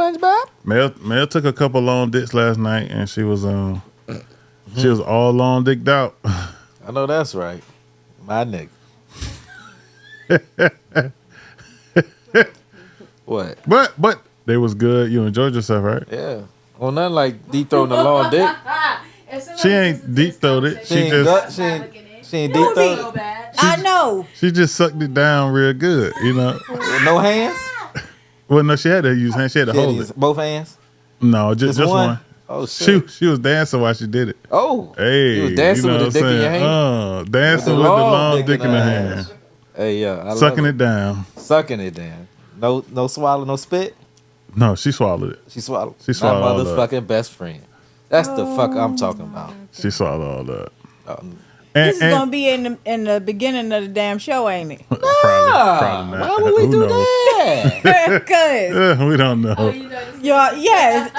SpongeBob? Mel took a couple long dicks last night, and she was all long dicked out. I know that's right. My nigga. What? But they was good. You enjoyed yourself, right? Yeah. Well, nothing like deep throwing the long dick. She ain't deep throated it. She ain't deep throated it. I know. She just sucked it down real good, you know. With no hands? Well, no, she had to use hands. She had to hold it. Both hands? No, just one. Oh shit! She was dancing while she did it. Oh, hey, you was dancing with the dick in your hand. Dancing with the long dick in her hand. Hey, yeah, sucking it down. Sucking it down. No swallow, no spit. No, she swallowed it. She swallowed. She swallowed my motherfucking best friend. That's the fuck I'm talking about. She swallowed all that. This is gonna be in the beginning of the damn show, ain't it? Probably not. Why would we do that? Because we don't know. Yes.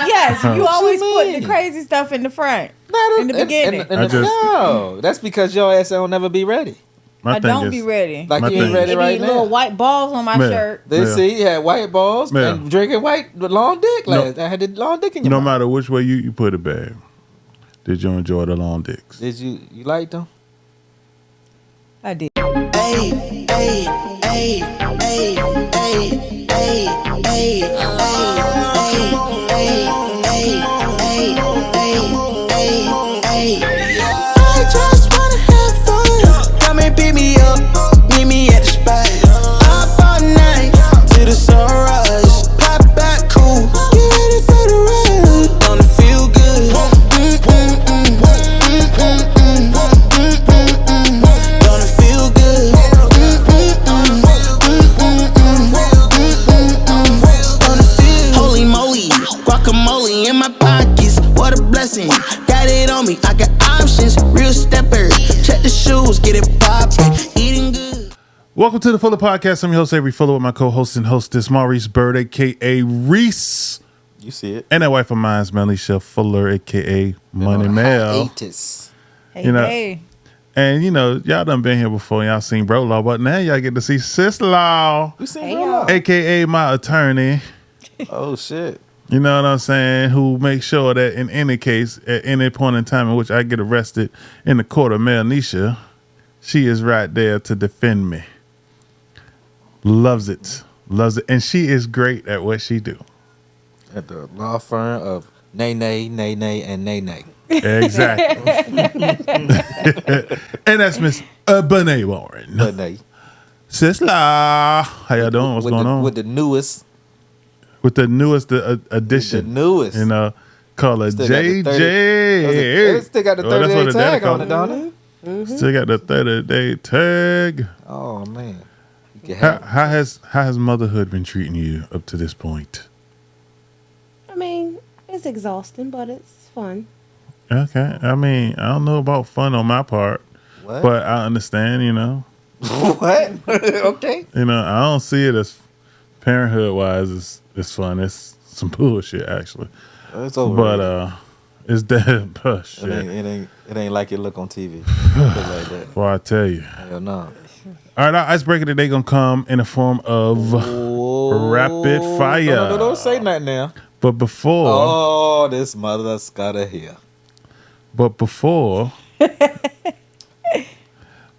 You always put the crazy stuff in the front. In the beginning. No, that's because your ass don't never be ready. I don't be ready. Like you ain't ready right now. Little white balls on my shirt. They see you had white balls and drinking white long dick. Like I had the long dick in your mouth. No matter which way you put it, babe. Did you enjoy the long dicks? Did you like them? I did. Hey, hey, hey, hey, hey, hey, hey, I just wanna have fun. Come and pick me up, meet me at the spot. Up all night to the sunrise. Pop back cool, get ready for the ride. Gonna feel good. Gonna feel good. Holy moly, guacamole in my pockets. What a blessing. Got it on me, I got options. Real stepper, check the shoes, get it poppin'. Eating good. Welcome to the Fuller Podcast. I'm your host, Avery Fuller, with my co-host and hostess, Maurice Bird, a.k.a. Reese. You see it. And that wife of mine is Melisha Fuller, a.k.a. Money Mel. Hey. And, y'all done been here before. Y'all seen Bro Law, but now y'all get to see Sis-n-law, You seen Bro Law? a.k.a. my attorney. Oh, shit. You know what I'm saying? Who makes sure that in any case, at any point in time in which I get arrested in the court of Melisha, she is right there to defend me. Loves it. And she is great at what she do. At the law firm of Nay, and Nay. Exactly. And that's Miss Benae Warren. Benae. Sis-n-law. How y'all doing? What's going on? With the newest edition. The newest. Call her JJ. They still got the 30-day tag on it, don't it? Mm-hmm. Still got the 30-day tag. Oh, man. How has motherhood been treating you up to this point? I mean, it's exhausting, but it's fun. Okay. I mean, I don't know about fun on my part, but I understand, What? Okay. I don't see it as parenthood-wise. It's fun. It's some bullshit, actually. It's over. But it's dead push. It ain't like it look on TV. Like that. Well, I tell you. Hell no. All right, our icebreaker today gonna come in the form of rapid fire. No, don't say nothing now. But before, oh, this mother's gotta hear. But before, I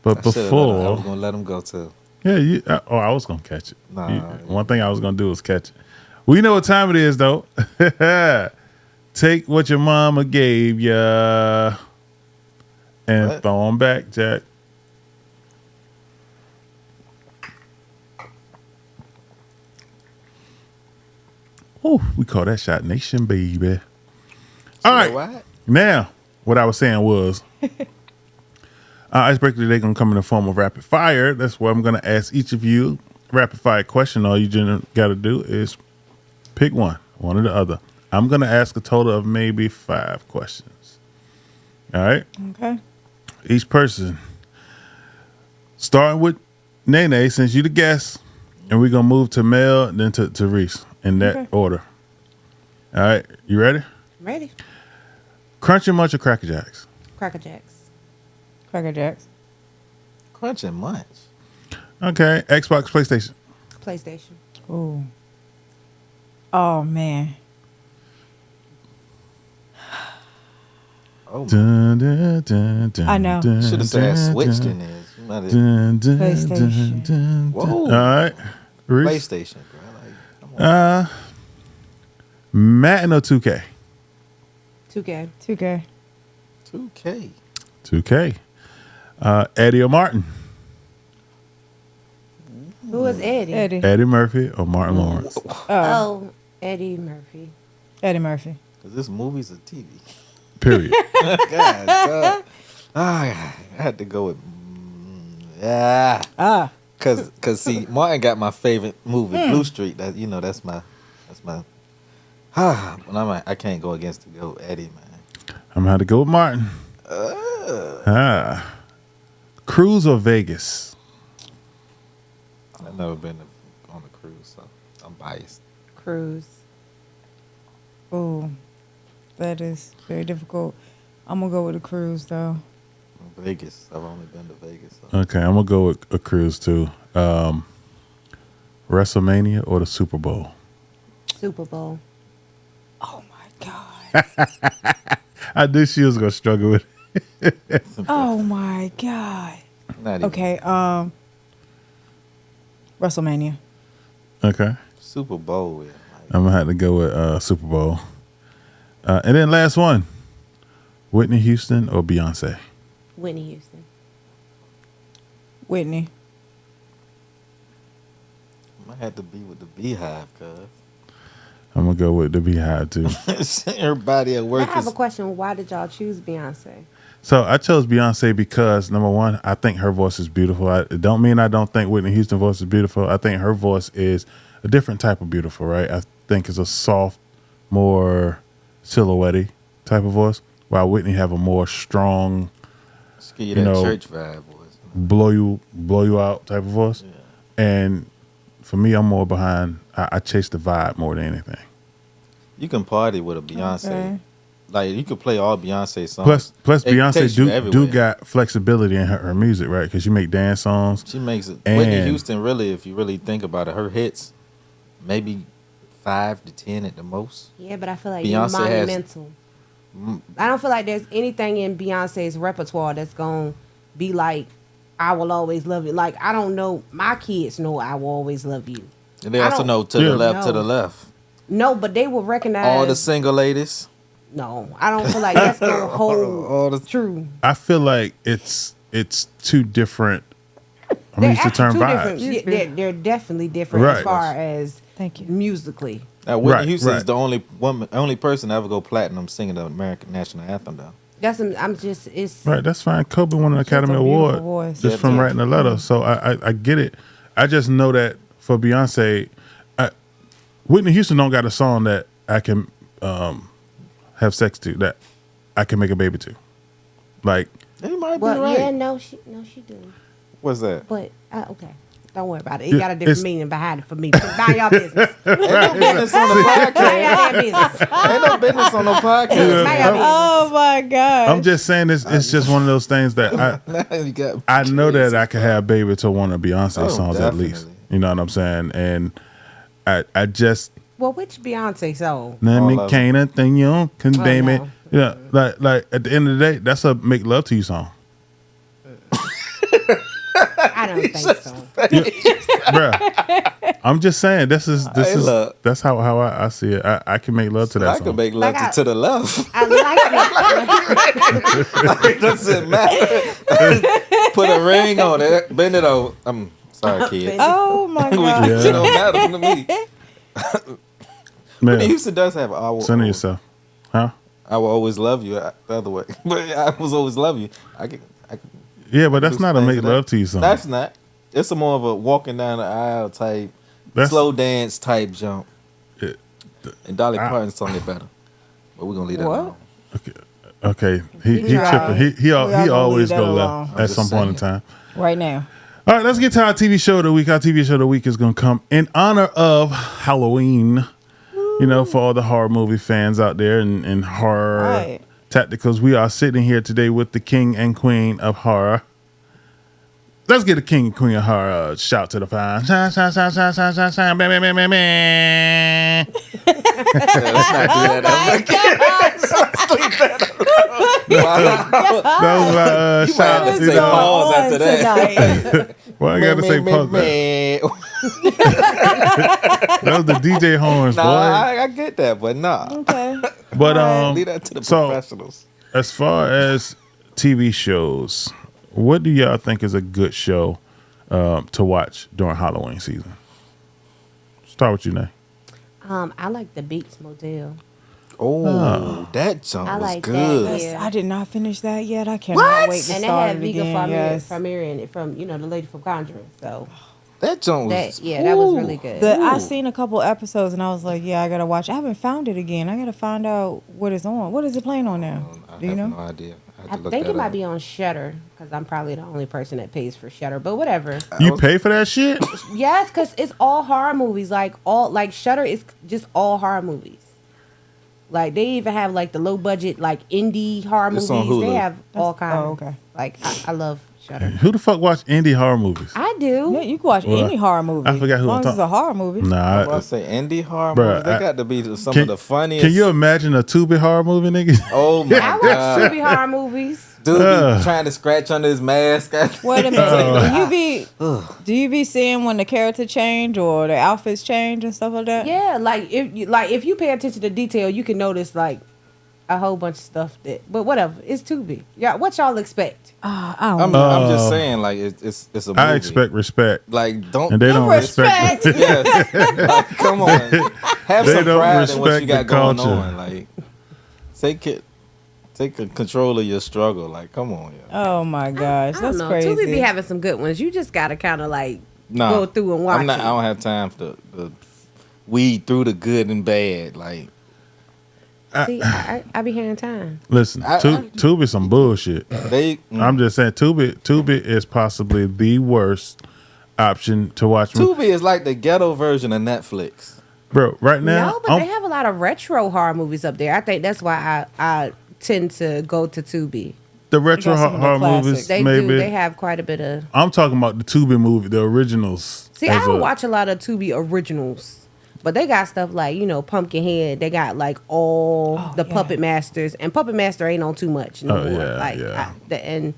was gonna let him go too. Yeah, I was gonna catch it. Nah, one thing I was gonna do was catch it. We know what time it is, though. Take what your mama gave ya and throw them back, Jack. Oh, we call that Shot Nation, baby. All right. What? Now, what I was saying was, our icebreaker today going to come in the form of rapid fire. That's where I'm going to ask each of you rapid fire question. All you got to do is pick one or the other. I'm going to ask a total of maybe 5 questions. All right? Okay. Each person, starting with Nene, since you the guest, and we're going to move to Mel and then to Reese in that order. All right? You ready? Ready. Crunch Munch or Cracker Jacks? Cracker Jacks. Cracker Jacks. Crunch and Munch. Okay. Xbox, PlayStation? PlayStation. Ooh. Oh man. Oh, I know. should have said switched in there. PlayStation. Whoa. All right. Reese? PlayStation, bro. Like, come on. Madden or 2K? 2K. 2K. 2K. 2K. Eddie or Martin? Who is Eddie? Eddie Murphy or Martin Lawrence? Oh, Eddie Murphy. Eddie Murphy. Is this movies or TV? Period. God. I had to go with Cause see, Martin got my favorite movie, Blue Street. That's my. When I can't go against the GOAT, Eddie, man. I'm gonna have to go with Martin. Cruise or Vegas? I've never been on a cruise, so I'm biased. Cruise. Oh, that is very difficult. I'm gonna go with a cruise though. Vegas. I've only been to Vegas. So. Okay, I'm gonna go with a cruise too. WrestleMania or the Super Bowl? Super Bowl. Oh my god. I knew she was gonna struggle with it. Oh my god. Not even. Okay. WrestleMania. Okay, Super Bowl. Yeah, I'm gonna have to go with Super Bowl. And then last one, Whitney Houston or Beyonce? Whitney Houston. Whitney. I might have to be with the Beehive, cuz. I'm gonna go with the Beehive too. Everybody at work I have a is. question. Why did y'all choose Beyonce? So I chose Beyonce because number one, I think her voice is beautiful. It don't mean I don't think Whitney Houston's voice is beautiful. I think her voice is a different type of beautiful, right? I think it's a soft, more silhouette type of voice, while Whitney have a more strong, Just give you that church vibe, boys. blow you out type of voice. Yeah. And for me, I'm more behind. I chase the vibe more than anything. You can party with a Beyonce. Okay. Like you could play all Beyonce songs. Plus It Beyonce takes you do everywhere. got flexibility in her music, right? Because she make dance songs. She makes it. And- Whitney Houston, really, if you really think about it, her hits, maybe 5 to 10 at the most. Yeah, but I feel like Beyonce it's has- monumental. I don't feel like there's anything in Beyonce's repertoire that's gonna be like, I will always love you. Like, I don't know. My kids know I will always love you. And they I also don't- know to Yeah. the left, to No. the left. No, but they will recognize. All the single ladies. No, I don't feel like that's gonna hold All the true. I feel like it's two different. I'm They're used to actually term two vibes. different. They're definitely different Right. as far as Thank you. musically. Now, Whitney Right, Houston is right. the only person to ever go platinum singing the American national anthem, though. I'm just it's Right, that's fine. Kobe won an She has Academy a beautiful Award voice. just from Yeah. writing a letter. So I get it. I just know that for Beyonce, Whitney Houston don't got a song that I can have sex to, that I can make a baby to. Like, They might be well, right. yeah, no, she do. What's that? But okay, don't worry about it. It Yeah, got a different it's- meaning behind it for me. Mind y'all business. Ain't no business on the Mind podcast. y'all damn business. Ain't no business on no podcast. Mind y'all business. Oh my god. I'm just saying it's just one of those things that Now you got I know that I could have baby to one of Beyonce Oh, songs at least. definitely. You know what I'm saying? And I just Well, which Beyonce song? let All me of them. can't a thing you can Oh, baby. no. Yeah, like at the end of the day, that's a make love to you song. I don't think so. Bruh, I'm just saying this is Hey, look. that's how I see it. I can make love to that I song. could make love Like to the left. I like It doesn't matter. Put a ring on it. Bend it over. I'm sorry, kids. Oh my god. Yeah. It don't matter to me. Man, Houston does have I will, center yourself, huh? I will always love you. The other way, but I will always love you. I can Yeah, but that's do not a things make like love that. to you song. That's not. It's a more of a walking down the aisle type, That's- slow dance type jump. It- And Dolly Parton's song it better. But we're gonna leave that What? alone. Okay, he Yeah. tripping. He We all gonna always leave that go alone. left I'm at just some point in saying. time. Right now. All right, let's get to our TV show of the week. Our TV show of the week is going to come in honor of Halloween. You know, for all the horror movie fans out there and horror Right. tacticals, we are sitting here today with the king and queen of horror. Let's get the king and queen of horror. Shout to the fire. Shine, shine, shine, shine, shine, shine, shine. Bam, bam, bam, bam, bam. Let's not do that. That was my You might shout. have to You say know, pause after that. well, I got to say pause. That was the DJ horns, boy. Nah, I get that, but nah. Okay. But Leave that to the so- professionals. as far as TV shows, what do y'all think is a good show to watch during Halloween season? Start with you, Nay. I like the Beats Motel. Oh, that junk I was like that, good. yeah. I did not finish that yet. I cannot wait to And they start had it Vega again. Yes. Famir in it from the lady from Conjuring. So That junk was. that was really good. I seen a couple episodes and I was like, yeah, I gotta watch. I haven't found it again. I gotta find out what it's on. What is it playing on now? I Do you have know? no idea. I, I have to look think that it might up. be on Shudder because I'm probably the only person that pays for Shudder. But whatever. You pay for that shit? Yes, because it's all horror movies. Like Shudder is just all horror movies. Like they even have like the low budget like indie horror It's movies. on They Hulu. have all kinds. Oh, okay. Like I love Shudder. Who the fuck watch indie horror movies? I do. Yeah, you can watch Well, any horror movie. I forgot who as I'm long as it's a horror movie. I'm Nah. about to say indie horror Bruh, movies. They I- got to be some of the funniest. Can you imagine a Tubi horror movie, nigga? Oh my I watch god, Tubi horror movies. dude, be trying to scratch under his mask. Wait a minute. Do you be seeing when the character change or the outfits change and stuff like that? Yeah, if you pay attention to detail, you can notice like a whole bunch of stuff that. But whatever, it's Tubi. Yeah, what y'all expect? I don't I'm, know. I'm just saying, like it's a movie. I expect respect. like don't And they don't respect. yes. Like, come on, have They some don't pride in what respect you got the going culture. on. Like take control of your struggle. Like come on, yeah. Oh my gosh, I don't that's know. crazy. Tubi be having some good ones. You just gotta kind of like Nah, go through and watch I'm not. it. I don't have time for the weed through the good and bad. Like See, I be having time. Listen, Tubi some bullshit. they. I'm just saying, Tubi is possibly the worst option to watch. Tubi is like the ghetto version of Netflix. Bro, right now, No, but they have a lot of retro horror movies up there. I think that's why I tend to go to Tubi. the retro got some of the horror classics. movies, They maybe. do. They have quite a bit of. I'm talking about the Tubi movie, the originals. See, I as don't a- watch a lot of Tubi originals. But they got stuff like, Pumpkinhead. They got like all the Puppet Masters. And Puppet Master ain't on too much no Oh, more. yeah, like, yeah. and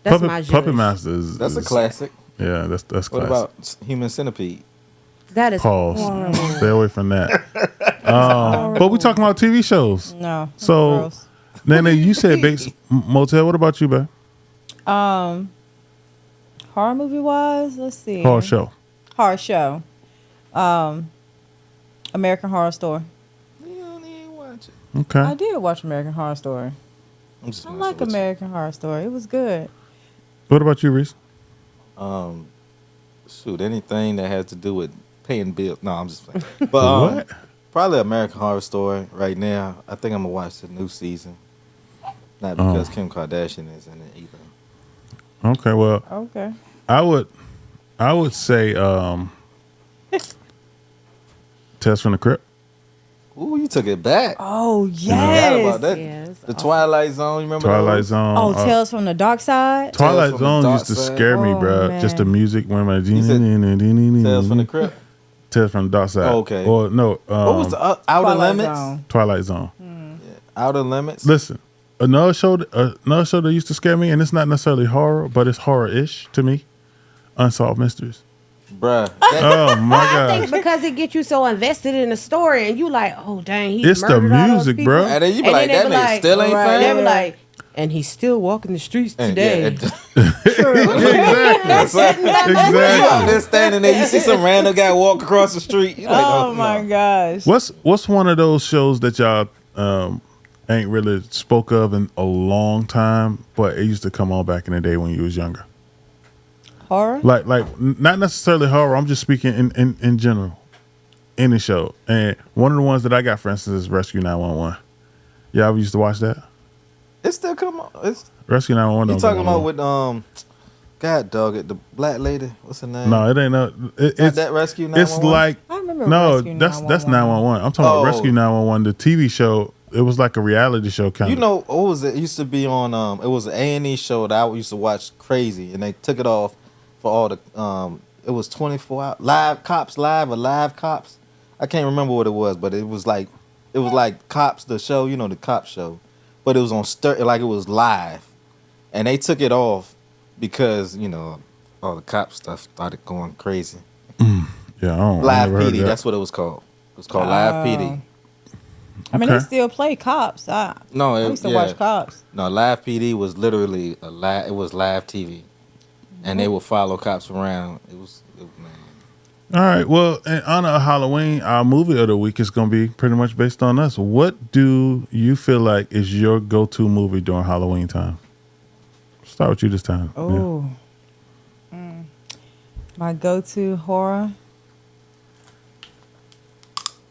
that's my Puppet genre. Masters. That's a classic. Yeah, that's What classic. about Human Centipede? That is Pause. horrible. Stay away from that. But we talking about TV shows. No. that's So, gross. Nana, you said Bates Motel. What about you, babe? Horror movie wise, let's see. Horror show. Horror show. American Horror Story. You don't even watch it. Okay. I did watch American Horror Story. I'm just I messing like with you. American Horror Story. It was good. What about you, Reese? Shoot, anything that has to do with paying bills. No, I'm just playing. But What? probably American Horror Story right now. I think I'm gonna watch the new season. Not because Kim Kardashian is in it either. Okay. Well, Okay. I would say Test from the Crypt. Ooh, you took it back. Oh Forgot yes. about that. Yes. The Twilight Zone. You remember Twilight those? Zone. Oh, Tales from the Dark Side. Twilight from the Zone Dark used to Side. scare me, Oh, bro. man. Just the music when my said Tales from the Crypt. Tales from the Dark Side. Oh, okay. Or no, What was the Outer Twilight Limits? Zone. Twilight Zone. Outer Limits. Listen, another show that used to scare me, and it's not necessarily horror, but it's horror-ish to me. Unsolved Mysteries. Bruh. That, Oh my I think god! because it gets you so invested in the story and you like, oh, dang, he It's the murdered all those music, people. bro. and then you be like, they that be nigga still ain't right, They found. be like, and he's still walking the streets And today. Exactly. You out Exactly. there standing there, you see some random guy walk across the street. You like, Oh my gosh. What's one of those shows that y'all ain't really spoke of in a long time, but it used to come on back in the day when you was younger? Horror? Like not necessarily horror. I'm just speaking in general. Any show. And one of the ones that I got, for instance, is Rescue 911. Y'all used to watch that? It still come on. It's, Rescue 911. you don't talking come on. about with God dog it, the black lady. What's her name? No, it ain't no. It's that Rescue It's 911? like I remember no. Rescue That's 911. 911. I'm talking about Oh. Rescue 911, the TV show. It was like a reality show kind You of. know what was it? It used to be on. It was an A&E show that I used to watch crazy, and they took it off for all the it was 24 hour live cops live or live cops. I can't remember what it was, but it was like Cops the show, you know, the cop show, but it was on like it was live, and they took it off because you know all the cop stuff started going crazy. Yeah, I Live never heard PD, that. that's what it was called. It was called Live PD. I mean, they Okay. still play Cops. I used to watch Cops. No, Live PD was literally it was live TV, and they would follow cops around. It was man. All right. Well, in honor of Halloween, our movie of the week is going to be pretty much based on us. What do you feel like is your go-to movie during Halloween time? Start with you this time. Yeah. Oh. My go-to horror.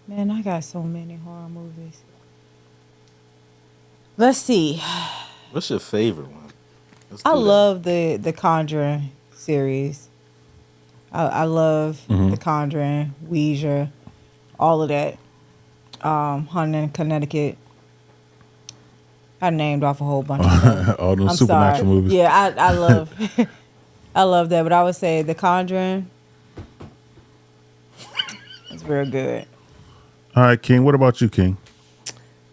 Man, I got so many horror movies. Let's see. What's your favorite one? Let's I do that. love the Conjuring series. I love the Conjuring, Ouija, all of that. Hunting in Connecticut. I named off a whole bunch of them. All those I'm supernatural sorry. movies. Yeah, I love I love that, but I would say The Conjuring is real good. All right, King. What about you, King?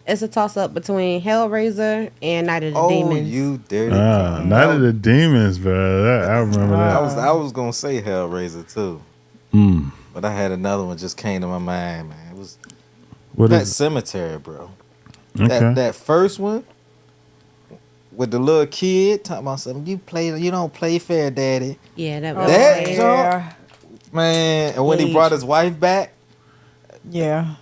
It's a toss up between Hellraiser and Night of the Oh, Demons. you dirty. Night of the Demons, bro. I remember that. I was gonna say Hellraiser too, but I had another one just came to my mind, man. It was What Pet is it? Cemetery, bro. Okay. That first one with the little kid talking about something. You don't play fair, daddy, Yeah, that Oh, was That great. joint? man. And when he Age. brought his wife back, Yeah.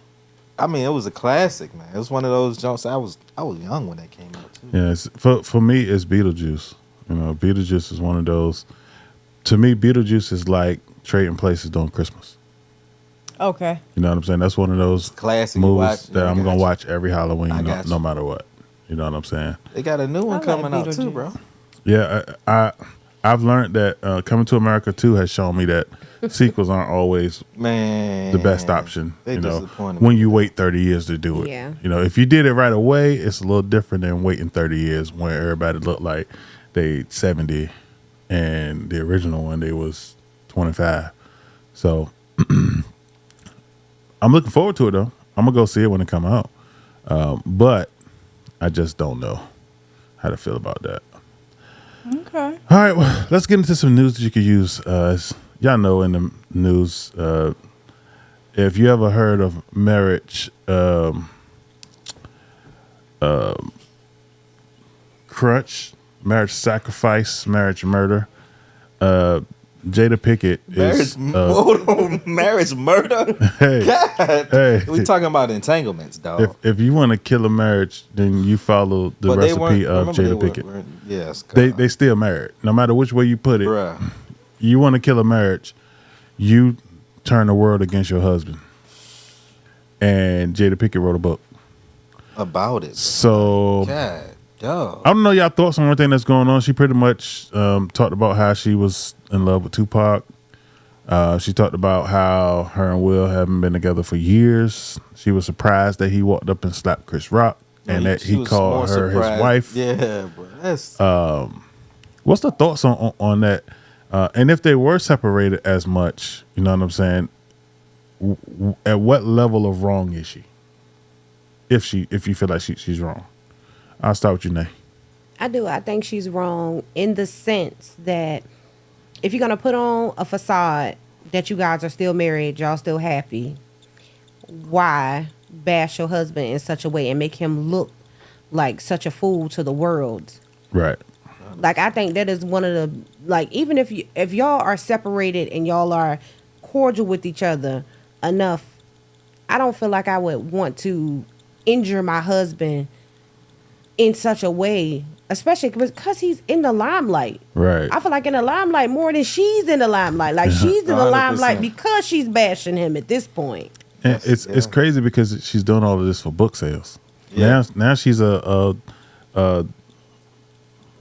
I mean, it was a classic, man. It was one of those jumps. I was young when that came out too. Yeah, for me, it's Beetlejuice. You know, Beetlejuice is one of those. To me, Beetlejuice is like Trading Places during Christmas. Okay. You know what I'm saying? That's one of those Classic. You movies watch- that I I'm got gonna you. watch every Halloween, I got no you. matter what. You know what I'm saying? They got a new one I like coming out too, Beetlejuice. bro. Yeah, I've learned that Coming to America 2 has shown me that sequels aren't always Man, the best option. They You know, disappointed me. when you wait 30 years to do it. Yeah. You know, if you did it right away, it's a little different than waiting 30 years when everybody looked like they 70 and the original one they was 25. So I'm looking forward to it though. I'm gonna go see it when it come out. But I just don't know how to feel about that. Okay. All right, well, let's get into some news that you could use. As y'all know, in the news, if you ever heard of marriage crutch, marriage sacrifice, marriage murder, Jada Pickett is Hold on, marriage murder. hey, God, hey. we talking about entanglements, dog. If you want to kill a marriage, then you follow the But they recipe of remember Jada they Pickett. weren't- yes, God. They still married, no matter which way you put it. bruh. You want to kill a marriage, you turn the world against your husband. And Jada Pickett wrote a book. About it. So God, dog. I don't know y'all thoughts on everything that's going on. She pretty much talked about how she was in love with Tupac. She talked about how her and Will haven't been together for years. She was surprised that he walked up and slapped Chris Rock and that She he was called more her his surprised. wife. Yeah, bro. That's What's the thoughts on that? And if they were separated as much, you know what I'm saying? At what level of wrong is she? If you feel like she's wrong, I'll start with you, Nay. I do. I think she's wrong in the sense that if you're gonna put on a facade that you guys are still married, y'all still happy, why bash your husband in such a way and make him look like such a fool to the world? Right. Like, I think that is one of the, like, even if y'all are separated and y'all are cordial with each other enough, I don't feel like I would want to injure my husband in such a way, especially because he's in the limelight. Right. I feel like in the limelight more than she's in the limelight. Like, she's in the 100%. limelight because she's bashing him at this point. And it's crazy because she's doing all of this for book sales. Yeah. Now she's a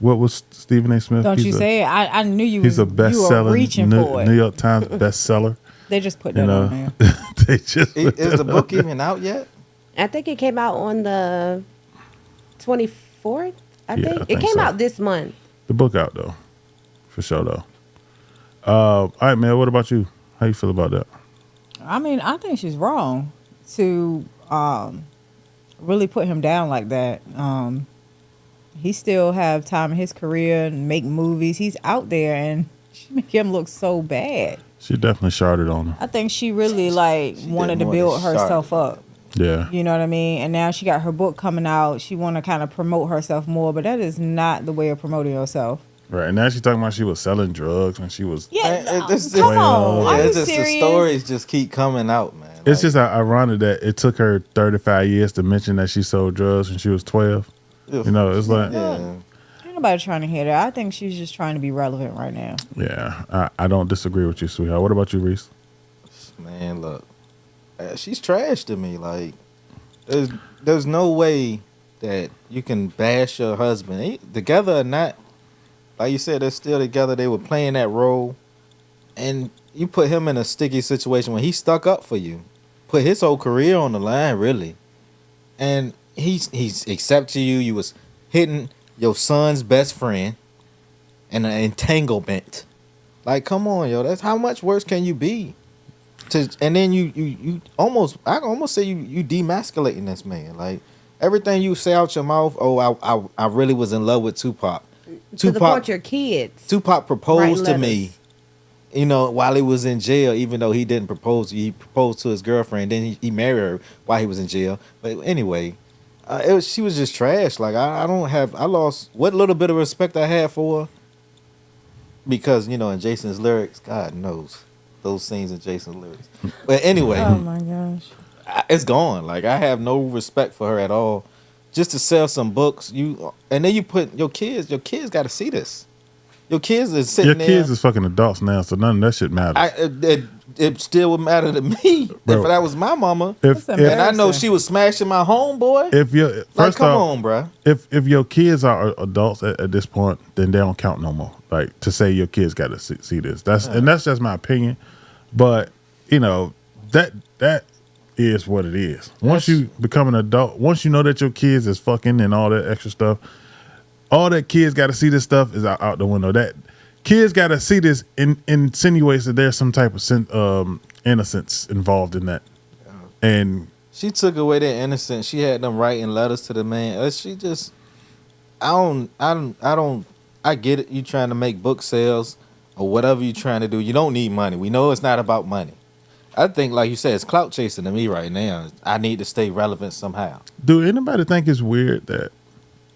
what was Stephen A. Smith? Don't He's you say it? I knew you He's was a bestseller, you were reaching for it. New York Times bestseller. They just put You that on know, there. they just is the book even out yet? I think it came out on the 24th. I Yeah, think I it think came so. out this month. the book out though, for sure though. All right, man. What about you? How you feel about that? I mean, I think she's wrong to really put him down like that. He still have time in his career and make movies. He's out there, and she make him look so bad. She definitely sharded on him. I think she really wanted to more build than herself sharded. up. Yeah. You know what I mean? And now she got her book coming out. She want to kind of promote herself more, but that is not the way of promoting yourself. Right. And now she's talking about she was selling drugs and she was. Yeah, This- come on. Yeah, Are you it's just serious? the stories just keep coming out, man. It's just ironic that it took her 35 years to mention that she sold drugs when she was 12. You know, it's like, yeah. Ain't nobody trying to hear that. I think she's just trying to be relevant right now. yeah, I don't disagree with you, sweetheart. What about you, Reese? Man, look, she's trash to me. Like, there's no way that you can bash your husband together or not. Like you said, they're still together. They were playing that role, and you put him in a sticky situation when he stuck up for you, put his whole career on the line, really, and he's accepted you. You was hitting your son's best friend in an entanglement. Like, come on, yo, that's how much worse can you be? And then you almost, I almost say you demasculating this man. Like, everything you say out your mouth, oh, I really was in love with Tupac. To the point your kids. Tupac proposed to writing me, letters. you know, while he was in jail, even though he didn't propose. He proposed to his girlfriend. Then he married her while he was in jail. But anyway, she was just trash. Like, I lost what little bit of respect I had for her. Because, you know, in Jason's lyrics, God knows those scenes in Jason's lyrics. But anyway, Oh my gosh. it's gone. Like, I have no respect for her at all. Just to sell some books, and then you put your kids got to see this. Your kids is sitting Your there. kids is fucking adults now, so none of that shit matters. It still would matter to me Bro. if that was my mama. If That's And I know embarrassing. she was smashing my homeboy. if you Like, first come off, on, bruh. if your kids are adults at this point, then they don't count no more. Like, to say your kids got to see this. And that's just my opinion. But you know that is what it is. Once you become an adult, once you know that your kids is fucking and all that extra stuff, all that kids got to see this stuff is out the window. That kids got to see this insinuates that there's some type of innocence involved in that. And She took away their innocence. She had them writing letters to the man. She just, I get it. You trying to make book sales or whatever you trying to do. You don't need money. We know it's not about money. I think, like you said, it's clout chasing to me right now. I need to stay relevant somehow. do anybody think it's weird that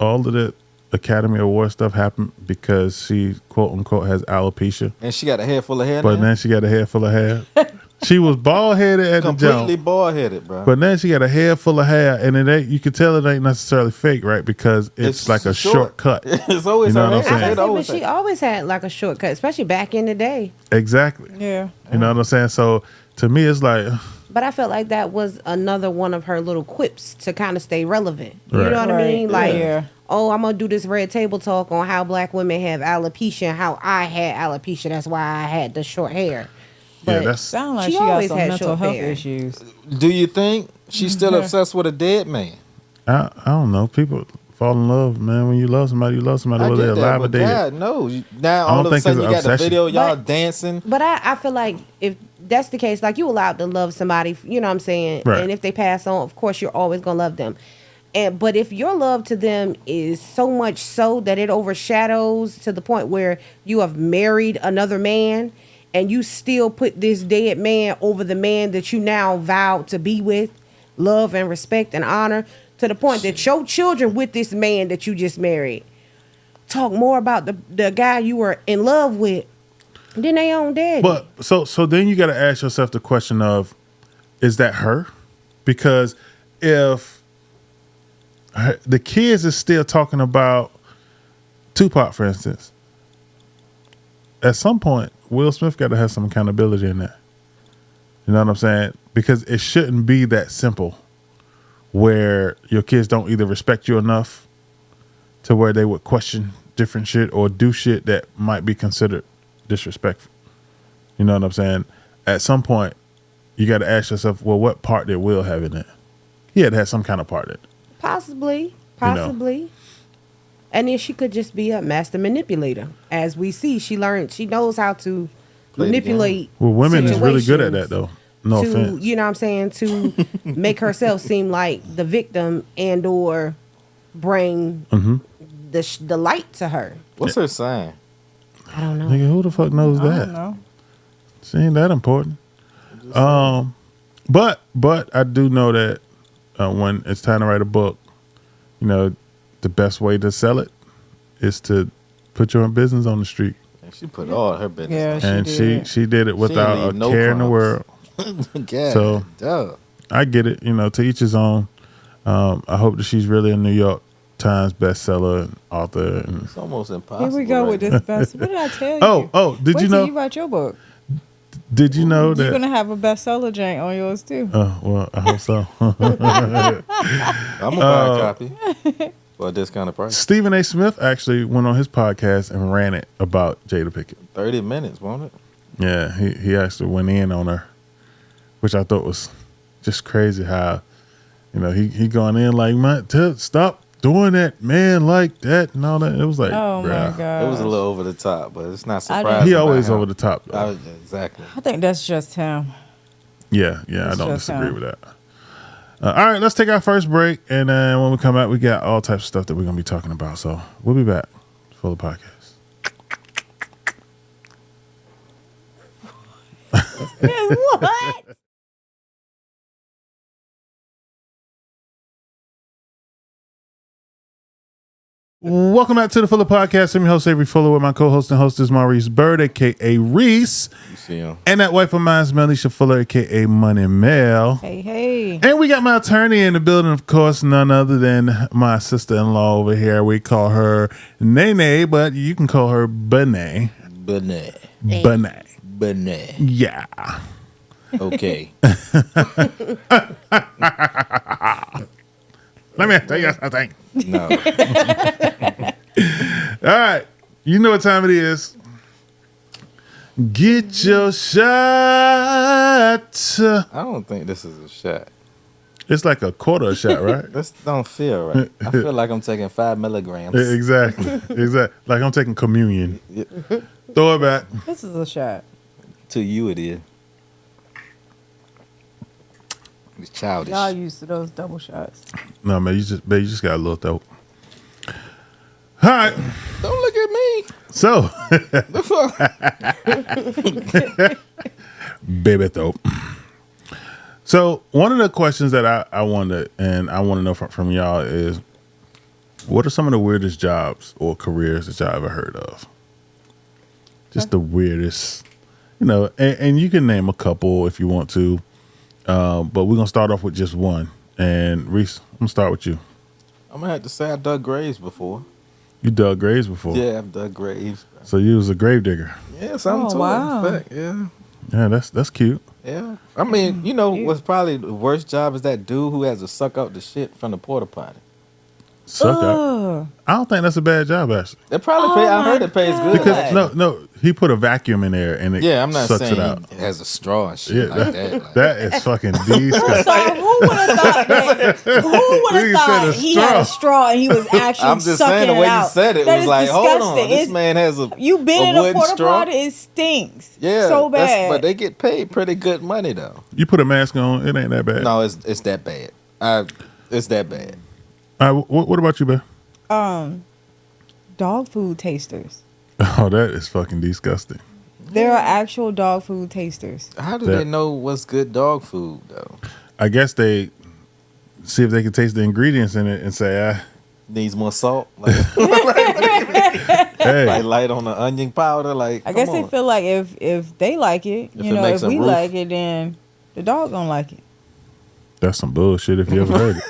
all of the Academy Award stuff happened because she quote unquote has alopecia, And she got a head full of hair but now. then she got a head full of hair? She was bald headed at the Completely jump, bald headed, bro. but then she got a head full of hair, and it ain't. You can tell it ain't necessarily fake, right? Because it's like a shortcut. It's always You know her what I'm hair. saying? It But always she her. always had like a shortcut, especially back in the day. Exactly. Yeah. You know what I'm saying? So to me, it's like, But I felt like that was another one of her little quips to kind of stay relevant. You Right. know what I Right. mean? Like, Yeah. oh, I'm going to do this red table talk on how black women have alopecia and how I had alopecia. That's why I had the short hair. yeah, But that's Sound like She she got always some had mental short health hair. issues. Do you think she's still obsessed with a dead man? I don't know. People fall in love, man. When you love somebody, I whether they're get that, alive or but dead. God, no. Now I don't all of a think sudden it's you an got the obsession. video, y'all But- dancing. But I feel like if that's the case, like you allowed to love somebody, you know what I'm saying? Right. And if they pass on, of course you're always gonna love them. But if your love to them is so much so that it overshadows to the point where you have married another man and you still put this dead man over the man that you now vowed to be with, love and respect and honor, to the point that your children with this man that you just married talk more about the guy you were in love with than they own daddy. But so then you got to ask yourself the question of, is that her? Because if the kids is still talking about Tupac, for instance, at some point Will Smith got to have some accountability in that. You know what I'm saying? Because it shouldn't be that simple, where your kids don't either respect you enough to where they would question different shit or do shit that might be considered disrespectful. You know what I'm saying? At some point, you got to ask yourself, well, what part did Will have in it? He had some kind of part in it. Possibly. know. And then she could just be a master manipulator. As we see, she knows how to manipulate. Well, women is really good at situations that, though. No to, offense. you know what I'm saying, to make herself seem like the victim and or bring the light to her. What's her sign? I don't know. Nigga, who the fuck knows I that? don't know. She ain't that important. But I do know that when it's time to write a book, you know, the best way to sell it is to put your own business on the street. And she put all her business. Yeah, on. And did. she did it without a leave no care in the crumbs. world. God, So- duh. I get it, you know, to each his own. I hope that she's really a New York Times bestseller and author. And, It's almost impossible. Here we go right with now. this best. What did I tell you? did Wait you till know? you write your book? Did you know You're that? gonna have a bestseller jank on yours too. Well, I hope so. I'm gonna buy a copy for a discounted price. Stephen A. Smith actually went on his podcast and ran it about Jada Pinkett. 30 minutes, won't it? Yeah, he actually went in on her, which I thought was just crazy how, you know, he gone in like, man, stop doing that, man, like that and all that. It was like, Oh my bruh. god! It was a little over the top, but it's not I surprising. didn't- He about always him. over the top, though. Exactly. I think that's just him. Yeah, I It's don't just disagree him. with that. All right, let's take our first break, and then when we come back, we got all types of stuff that we're gonna be talking about. So we'll be back for the podcast. What? Welcome back to the Fuller Podcast. I'm your host, Avery Fuller, with my co-host and hostess, Maurice Bird, a.k.a. Reese, You see him. and that wife of mine is Melisha Fuller, a.k.a. Money Mel. Hey. And we got my attorney in the building, of course, none other than my sister-in-law over here. We call her Nene, but you can call her Benae. Benae. Benae. Benae. Yeah. Okay. Let me tell you something. No. All right. You know what time it is. Get your shot. I don't think this is a shot. It's like a quarter shot, right? This don't feel right. I feel like I'm taking 5 milligrams. Exactly. Exactly. Like I'm taking communion. Throw it back. This is a shot. To you it is. It's childish. Y'all used to those double shots. No, man, you just got a little throat. All right. Don't look at me. So, The fuck? baby throat. So, one of the questions that I wanted, and I want to know from y'all is, what are some of the weirdest jobs or careers that y'all ever heard of? Just the weirdest, you know, and you can name a couple if you want to, but we're going to start off with just one. And Reese, I'm going to start with you. I'm gonna have to say I dug graves before. You dug graves before. Yeah, I've dug graves. So you was a grave digger. Yeah, something Oh, to wow. it. In fact, yeah. Yeah, that's cute. Yeah. I mean, you know what's probably the worst job is that dude who has to suck out the shit from the porta potty. Suck up. Ugh. I don't think that's a bad job, actually. They probably pay. I heard it pays good. Because actually. no, he put a vacuum in there and it Yeah, I'm not sucks saying it out. it has a straw and shit Yeah, like that. Like, that is fucking disgusting. So who would have thought that? Who would Nigga have said thought a he had a straw and he was actually I'm just sucking saying the it way out? you said it That was is like, hold on, disgusting. this It's- man has a You been in a wooden porta straw. potty? It stinks. Yeah, so bad. but they get paid pretty good money though. You put a mask on, it ain't that bad. No, it's that bad. It's that bad. All right, what about you, man? Dog food tasters. Oh, that is fucking disgusting. There are actual dog food tasters. How do That- they know what's good dog food though? I guess they see if they can taste the ingredients in it and say, Needs more salt, like, hey, like light on the onion powder. Like, I guess come they on. feel like if they like it, If you it know, makes if a we roof. like it, then the dog gonna like it. that's some bullshit if you ever heard it.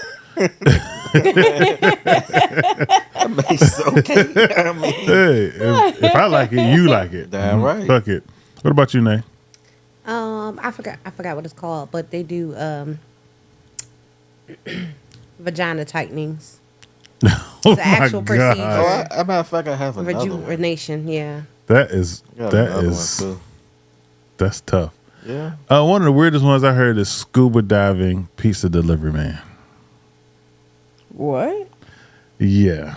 That makes okay. I mean, Hey, if I like it, you like it. Damn right. Fuck it. What about you, Nay? I forgot what it's called, but they do vagina tightenings. It's an actual procedure. oh, a matter of fact, I have another one. Rejuvenation, yeah. That is I got that another one, is too. that's tough. Yeah. One of the weirdest ones I heard is scuba diving pizza delivery man. What? Yeah,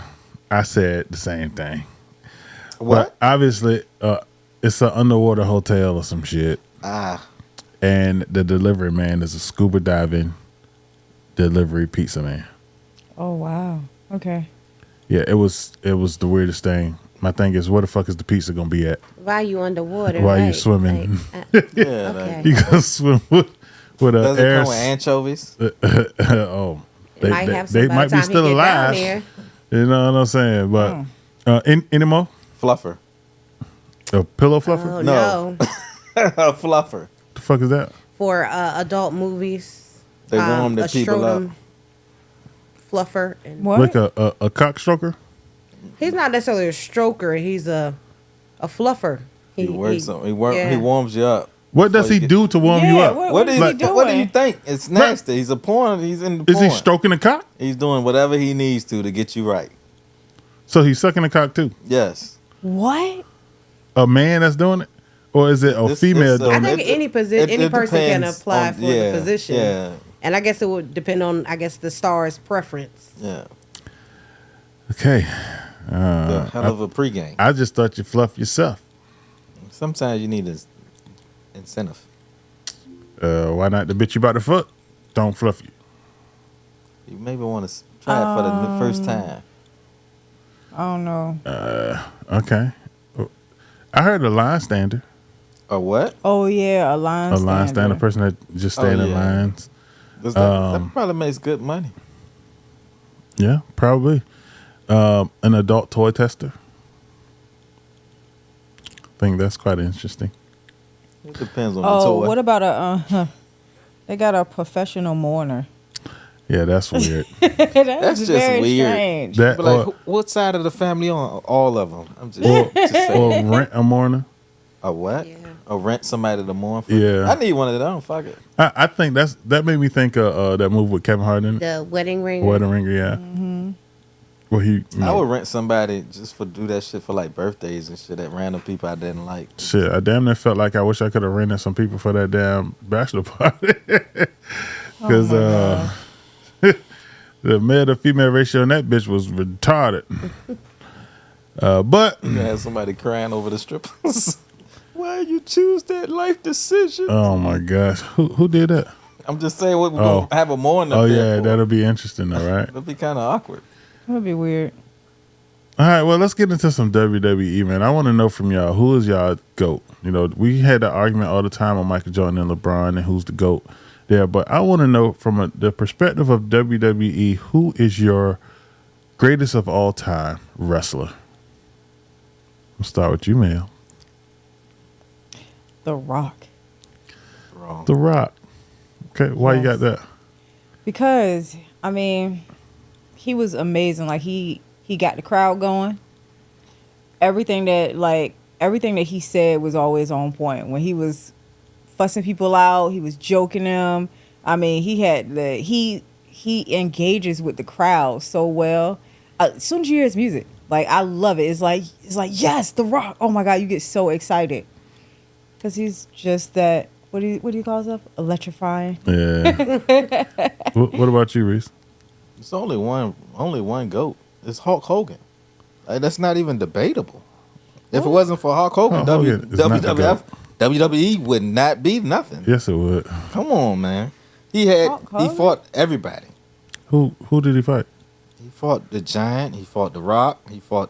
I said the same thing. What? But obviously, It's an underwater hotel or some shit. And the delivery man is a scuba diving delivery pizza man. Oh wow. Okay. Yeah, it was the weirdest thing. My thing is, where the fuck is the pizza gonna be at? Why you underwater? While you right? swimming? Yeah, Okay. You gonna swim with a does it air? come with anchovies? Oh, Might have some they by might the be time he still get down alive. there. You know what I'm saying? But any more? Fluffer. A pillow fluffer? Oh No. no. A fluffer. The fuck is that? For adult movies, They warm the a people up. scrotum fluffer. And What? Like a cock stroker? he's not necessarily a stroker. He's a fluffer. He works. He yeah. warms you up. What does Before he you do to warm you up? What is he doing? What do you think? It's nasty. He's a porn. He's in the Is porn. he stroking the cock? He's doing whatever he needs to get you right. So he's sucking the cock too? Yes. What? A man that's doing it? Or is it a This- female this, I doing think it? any any it person can depends apply on- for yeah, the position. yeah. And I guess it would depend on the star's preference. Yeah. Okay. The hell of a pregame. I just thought you fluff yourself. Sometimes you need an incentive. Why not the bitch you about to fuck? Don't fluff you. You maybe want to try it for the first time. I don't know. Okay. I heard a line stander. Or what? Oh yeah, a line A line stander, stander. person that just stand in yeah. lines. That probably makes good money. Yeah, probably. An adult toy tester. I think that's quite interesting. It depends on the Oh, toy. what about a? They got a professional mourner. Yeah, that's weird. That's just very weird. strange. That But like, or, what side of the family on? All of them. I'm just saying. or rent a mourner. A what? Yeah. Or rent somebody to mourn for? Yeah. I need one of them. Fuck it. I think that made me think of that movie with Kevin Hart in it. The wedding ring. Wedding Ringer, yeah. Where he, you I know, would rent somebody just for do that shit for like birthdays and shit at random people I didn't like. shit, I damn near felt like I wish I could have rented some people for that damn bachelor party. Because the male to female ratio in that bitch was retarded. But You had somebody crying over the strippers. Why you choose that life decision? oh my gosh, who did that? I'm just saying, we're Oh. gonna have a mourning. Oh up there yeah, for. that'll be interesting, though, right? That'll be kind of awkward. That would be weird. All right, well, let's get into some WWE, man. I want to know from y'all, who is y'all GOAT? You know, we had that argument all the time on Michael Jordan and LeBron and who's the GOAT there, but I want to know from the perspective of WWE, who is your greatest of all time wrestler? We'll start with you, Mel. The Rock. Wrong. The Rock. Okay, why you got Yes. that? Because I mean, he was amazing. Like he got the crowd going. Everything that he said was always on point. When he was fussing people out, he was joking them. I mean, he engages with the crowd so well. As soon as you hear his music, like I love it. It's like yes, The Rock. Oh my God, you get so excited because he's just that. What do you call himself? Electrifying. Yeah. What about you, Reese? It's only one GOAT. It's Hulk Hogan. Like, that's not even debatable. If it wasn't for Hulk Hogan, Hulk Hogan is not the GOAT. WWE would not be nothing. Yes, it would. Come on, man. He Hulk Hogan? fought everybody. Who did he fight? He fought the Giant. He fought the Rock. He fought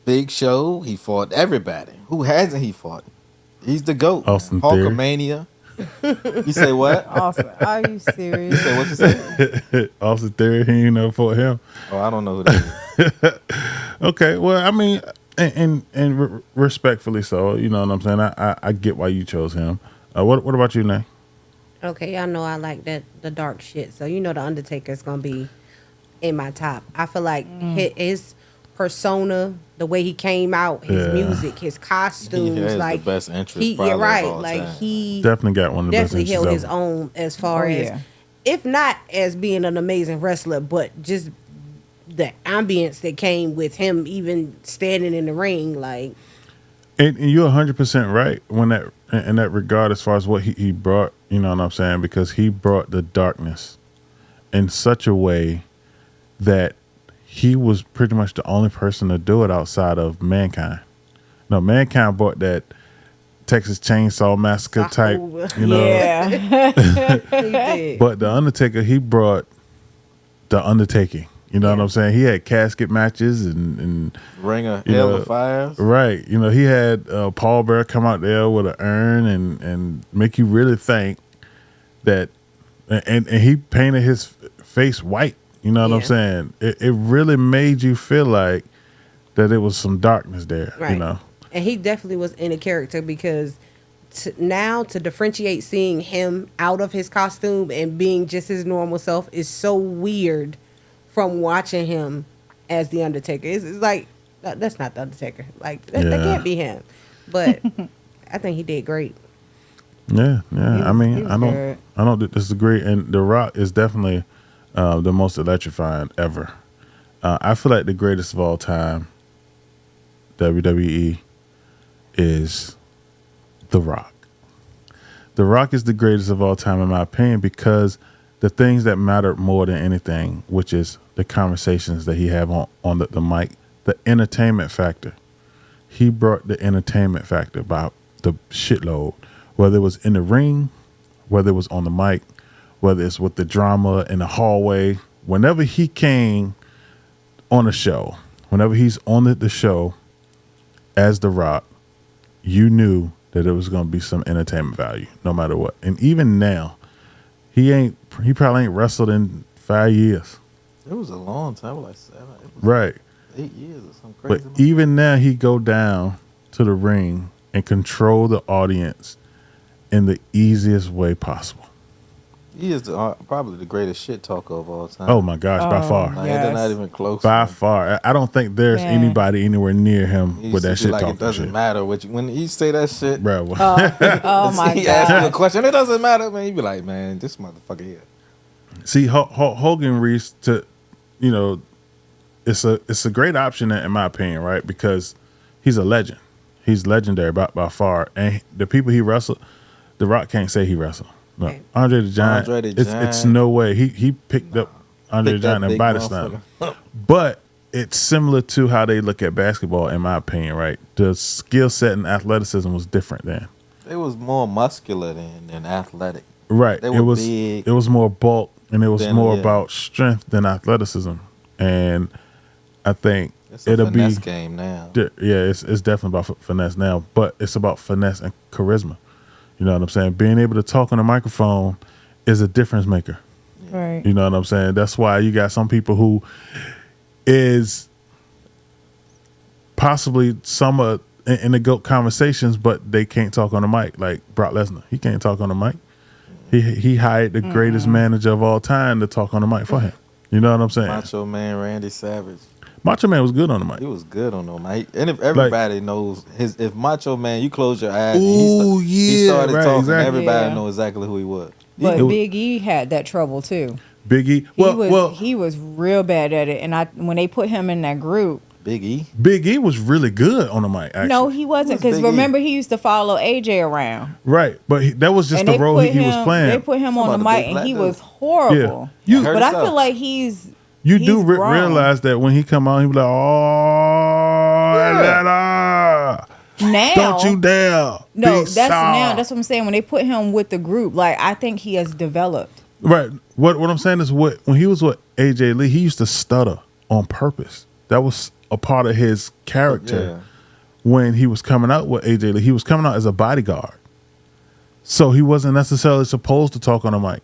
Big Show. He fought everybody. Who hasn't he fought? He's the GOAT. Austin Theory. Hulkamania. You say what? Awesome. Are you serious? Say what you say? Austin Theory, he ain't never fought him. Oh, I don't know who that is. Okay, well, I mean, and respectfully so, you know what I'm saying? I get why you chose him. What about you, Nay? Okay, y'all know I like the dark shit. So you know the Undertaker's gonna be in my top. I feel like his persona, the way he came out, his Yeah. music, his costumes, He has like the best entrance he, probably yeah, of right. all Like time. he Definitely got one of the definitely best held entries his ever. own as far Oh, as, yeah. if not as being an amazing wrestler, but just the ambience that came with him even standing in the ring, like And you're 100% right when in that regard as far as what he brought, you know what I'm saying? Because he brought the darkness in such a way that he was pretty much the only person to do it outside of Mankind. No, Mankind brought that Texas Chainsaw Massacre type, you know. Yeah. He did. But the Undertaker, he brought the undertaking. You know what I'm saying? He had casket matches and Ring of you Hell know, of Fires. right. You know, he had Paul Bear come out there with an urn and make you really think that, and he painted his face white. You know what I'm Yeah. saying? It really made you feel like that it was some darkness there. Right. You know. And he definitely was in a character because now to differentiate seeing him out of his costume and being just his normal self is so weird from watching him as the Undertaker. It's like, that's not the Undertaker. Like, that can't be him. But I think he did great. Yeah. I mean, he was I good. don't disagree. And The Rock is definitely the most electrifying ever. I feel like the greatest of all time, WWE, is The Rock. The Rock is the greatest of all time in my opinion because the things that mattered more than anything, which is the conversations that he had on the mic, the entertainment factor. He brought the entertainment factor by the shitload, whether it was in the ring, whether it was on the mic, whether it's with the drama in the hallway. Whenever he came on a show, whenever he's on the show as The Rock, you knew that it was going to be some entertainment value, no matter what. And even now, he probably ain't wrestled in 5 years. It was a long time, like 7, Right. 8 years or something But crazy. even now, he go down to the ring and control the audience in the easiest way possible. He is probably the greatest shit talker of all time. Oh my gosh, by far. Like, Yes. they're not even close. By man. far. I don't think there's Man. anybody anywhere near him He with used to that be shit like talking it doesn't shit. matter what you, when he say that shit. Bro, Oh my he asked me a god. question. It doesn't matter, man. You be like, man, this motherfucker here. see, Hogan reached to, you know, it's a great option in my opinion, right? Because he's a legend. He's legendary by far. And the people he wrestled, The Rock can't say he wrestled. No. Okay. Andre the Giant, Andre the it's Giant. no way. He picked up Andre the Pick that Giant and big body slam. motherfucker. But it's similar to how they look at basketball, in my opinion, right? The skill set and athleticism was different then. They was more muscular than athletic. Right. They It were was big. it was more bulk and it was Then, more yeah. about strength than athleticism. And I think It's a it'll be finesse game now. yeah, it's definitely about finesse now, but it's about finesse and charisma. You know what I'm saying? Being able to talk on a microphone is a difference maker. Right. You know what I'm saying? That's why you got some people who is possibly some in the GOAT conversations, but they can't talk on the mic. Like Brock Lesnar, he can't talk on the mic. He hired the greatest manager of all time to talk on the mic for him. You know what I'm saying? Macho Man Randy Savage. Macho Man was good on the mic. He was good on them. And if everybody knows if Macho Man, you close your eyes, and Ooh, he started yeah, right, talking. exactly. Everybody Yeah. know exactly who he was. But It was- Big E had that trouble too. Big E. He was real bad at it, and when they put him in that group, Big E. Big E was really good on the mic. Actually. no, he wasn't. Who's Because Big E? remember, he used to follow AJ around, Right, but that was just and the they role put he was him. playing. They put him on the Talking about the mic, big and black he dude. was horrible. You- Hurt But I himself. feel like he's You he's do grown. realize that when he come out, he be like, "Oh, now. don't you dare!" No, be that's soft." now. That's what I'm saying. When they put him with the group, like I think he has developed. Right. What I'm saying is, when he was with AJ Lee, he used to stutter on purpose. That was a part of his character. When he was coming out with AJ Lee, he was coming out as a bodyguard, so he wasn't necessarily supposed to talk on the mic.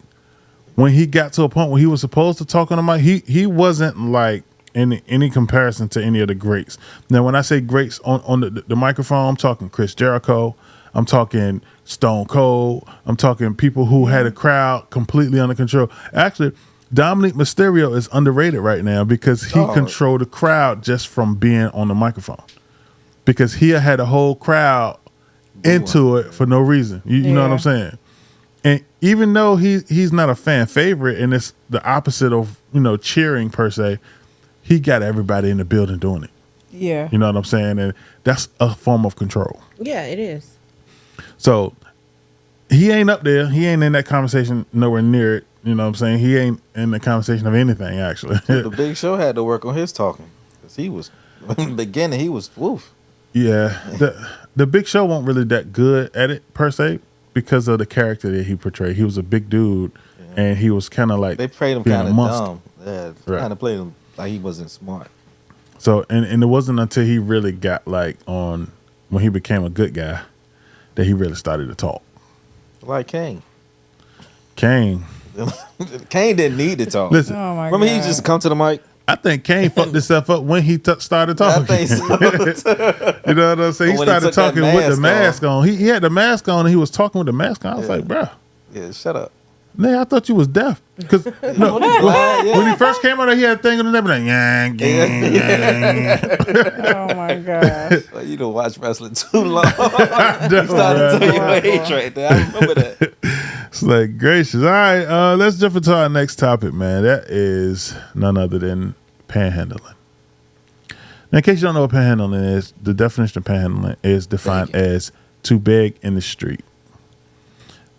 When he got to a point where he was supposed to talk on the mic, he wasn't like in any comparison to any of the greats. Now, when I say greats on the microphone, I'm talking Chris Jericho, I'm talking Stone Cold, I'm talking people who had a crowd completely under control. Actually, Dominic Mysterio is underrated right now because he controlled the crowd just from being on the microphone. Because he had a whole crowd into it for no reason. You know what I'm saying? And even though he's not a fan favorite and it's the opposite of, cheering per se, he got everybody in the building doing it. Yeah. You know what I'm saying? And that's a form of control. Yeah, it is. So he ain't up there. He ain't in that conversation nowhere near it. You know what I'm saying? He ain't in the conversation of anything, actually. The Big Show had to work on his talking. Because he was, in the beginning, he was, woof. Yeah, the Big Show wasn't really that good at it per se because of the character that he portrayed. He was a big dude, and he was kind of like They played him being kind a of monster. dumb. Yeah, Right. kind of played him like he wasn't smart. So and it wasn't until he really got like on when he became a good guy that he really started to talk. Like Kane. Kane, Kane didn't need to talk. listen, Oh my Remember, god. he just come to the mic. I think Kane fucked himself up when he started I talking. think so. You know what I'm saying? He When he started took that talking with the mask mask on. He had the mask on and he was talking with the mask on. I was Yeah. like, bro, Yeah, shut up. man, I thought you was deaf. Because no, Blind, yeah. when he first came out, he had a thing on the neck like, yang, yang, yang. Oh my god. Well, you don't watch wrestling too long. I know, Started right? to tell your age right there. I remember that. It's like gracious. All right, let's jump into our next topic, man. That is none other than panhandling. Now, in case you don't know what panhandling is, the definition of panhandling is defined as to beg in the street.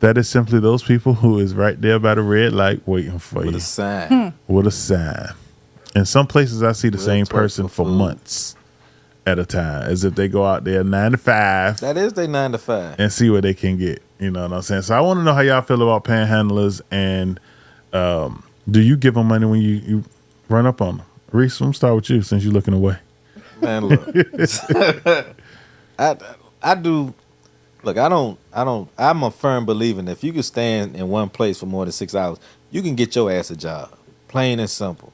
That is simply those people who is right there by the red light waiting for With you a sign. with a sign. In some places, I see the Real same twerk person for for food. months at a time, as if they go out there 9 to 5 That is their 9 to 5. and see what they can get. You know what I'm saying? So I want to know how y'all feel about panhandlers, and do you give them money when you run up on them? Reese, I'm gonna start with you since you're looking away. Man, look. I do. Look, I'm a firm believer that if you can stand in one place for more than 6 hours, you can get your ass a job. Plain and simple.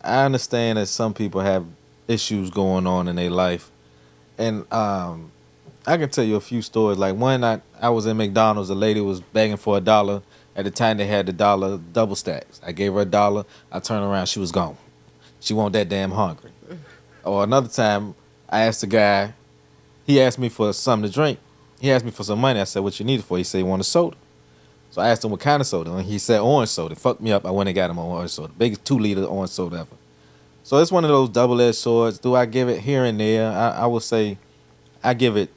I understand that some people have issues going on in their life. And I can tell you a few stories. Like one night I was in McDonald's, a lady was begging for $1. At the time they had the dollar double stacks. I gave her $1. I turned around, she was gone. She wasn't that damn hungry. Or another time I asked the guy, he asked me for something to drink. He asked me for some money. I said, what you need it for? He said he wanted soda. So I asked him what kind of soda. And he said orange soda. Fucked me up. I went and got him an orange soda. Biggest 2-liter orange soda ever. So it's one of those double-edged swords. Do I give it here and there? I would say I give it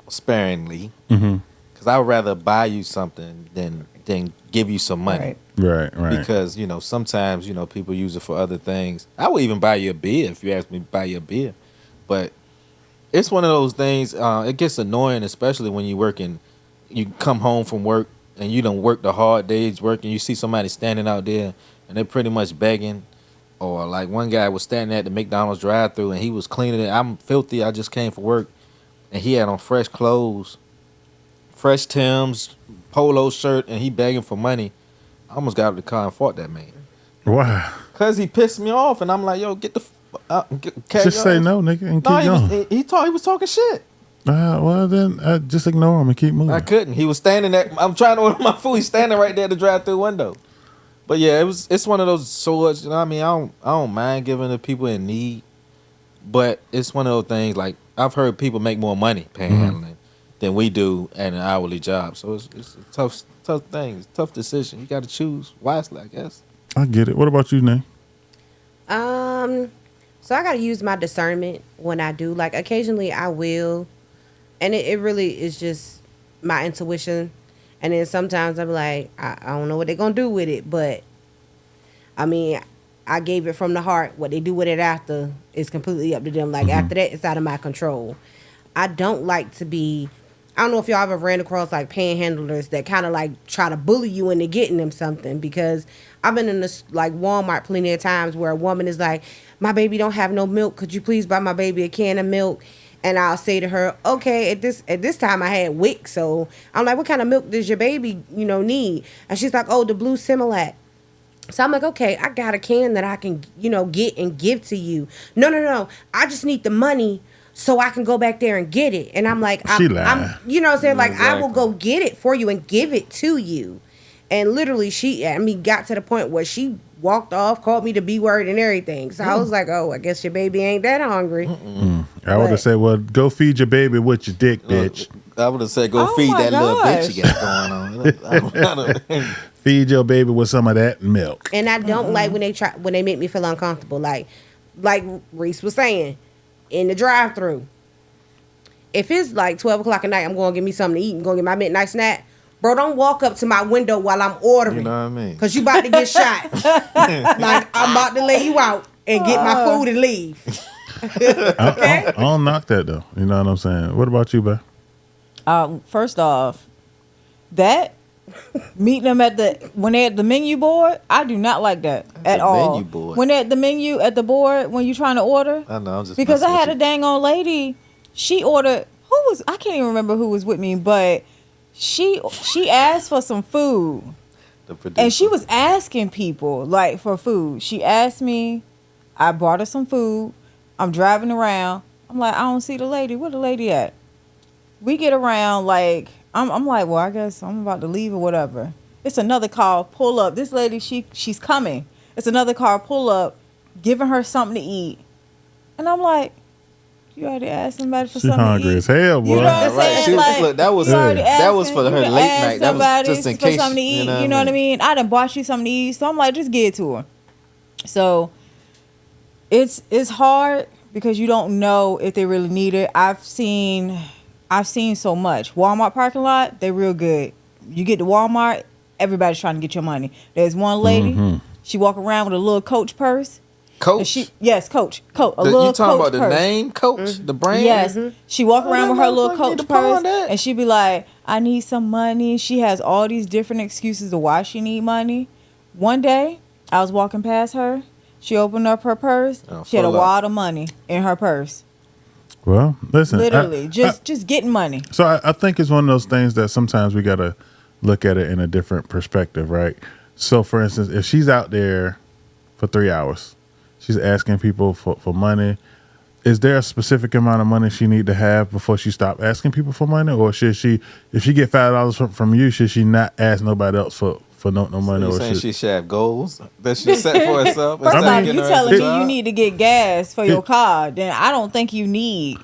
sparingly. Mm-hmm. Because I would rather buy you something than give you some money. Right. Right. Because, sometimes, people use it for other things. I would even buy you a beer if you asked me to buy you a beer. But it's one of those things, it gets annoying, especially when you come home from work and you done work the hard days working. You see somebody standing out there and they're pretty much begging. Or like one guy was standing at the McDonald's drive-thru and he was cleaning it. I'm filthy. I just came from work. And he had on fresh clothes, fresh Timbs, polo shirt, and he begging for money. I almost got out of the car and fought that man. Wow. Because he pissed me off. And I'm like, yo, get the carry Just your say ass. no, nigga, and keep No, going. he was talking shit. Well, then just ignore him and keep moving. I couldn't. He was standing there. I'm trying to order my food. He's standing right there at the drive-through window. But yeah, it's one of those swords. You know what I mean? I don't mind giving to people in need, but it's one of those things. Like I've heard people make more money panhandling than we do at an hourly job. So it's a tough thing. It's a tough decision. You got to choose wisely, I guess. I get it. What about you, Nate? So I gotta use my discernment when I do. Like occasionally I will, and it really is just my intuition. And then sometimes I'm like, I don't know what they're gonna do with it, but I mean, I gave it from the heart. What they do with it after is completely up to them. Like after that, it's out of my control. I don't like to be. I don't know if y'all ever ran across like panhandlers that kind of like try to bully you into getting them something, because I've been in this like Walmart plenty of times where a woman is like, my baby don't have no milk. Could you please buy my baby a can of milk? And I'll say to her, okay, at this time I had WIC, so I'm like, what kind of milk does your baby, need? And she's like, oh, the blue Similac. So I'm like, okay, I got a can that I can, get and give to you. No. I just need the money so I can go back there and get it. And I'm like, She I'm lying. you know what I'm saying? Like, I will Exactly. go get it for you and give it to you. And literally got to the point where she walked off, called me the B word and everything. So I was like, oh, I guess your baby ain't that hungry. I would have said, well, go feed your baby with your dick, bitch. I would have said, go Oh feed my that little bitch gosh. you got going on. Feed your baby with some of that milk. And I don't like when they make me feel uncomfortable. Like Reese was saying, in the drive-thru. If it's like 12 o'clock at night, I'm going to get me something to eat and go get my midnight snack. Bro, don't walk up to my window while I'm ordering. You know what I mean? Because you about to get shot. Like, I'm about to lay you out and get my food and leave. I don't knock that though. You know what I'm saying? What about you, babe? First off, that meeting them when they're at the menu board, I do not like that at all. Menu board. When they're at the menu at the board when you're trying to order. I know. I'm just Because I messing had a with dang old lady. She ordered. I can't even remember who was with me, but she asked for some food. the producer. And she was asking people like for food. She asked me. I brought her some food. I'm driving around. I'm like, I don't see the lady. Where the lady at? We get around like I'm like, well, I guess I'm about to leave or whatever. It's another car pull up. This lady, she's coming. It's another car pull up, giving her something to eat. And I'm like, you already asked somebody for She something hungry to eat. as hell, boy. You know what I'm Right. saying? She- Like, look, that was you already that was asking- for her you late asked night. That was somebody just in for case. something to eat. You know what I mean? I done bought you something to eat, so I'm like, just give it to her. So it's hard because you don't know if they really need it. I've seen so much. Walmart parking lot, they real good. You get to Walmart, everybody's trying to get your money. There's one lady, she walk around with a little Coach purse. Coach. And Coach. A You little talking Coach about the purse. name, Coach, the brand? Yes. She walk around with her that little motherfucker need Coach to pawn purse, that. and she be like, I need some money. She has all these different excuses of why she need money. One day, I was walking past her. She opened up her purse. Oh, She had a full up. wad of money in her purse. Well, listen. Literally, just getting money. So I think it's one of those things that sometimes we got to look at it in a different perspective, right? So, for instance, if she's out there for 3 hours, she's asking people for money. Is there a specific amount of money she need to have before she stop asking people for money? Or should she, if she get $5 from you, should she not ask nobody else for no money? You Or saying should, she should have goals that she set for herself? First instead of off, getting you her telling as me a you job? need to get gas for your car, then I don't think you need.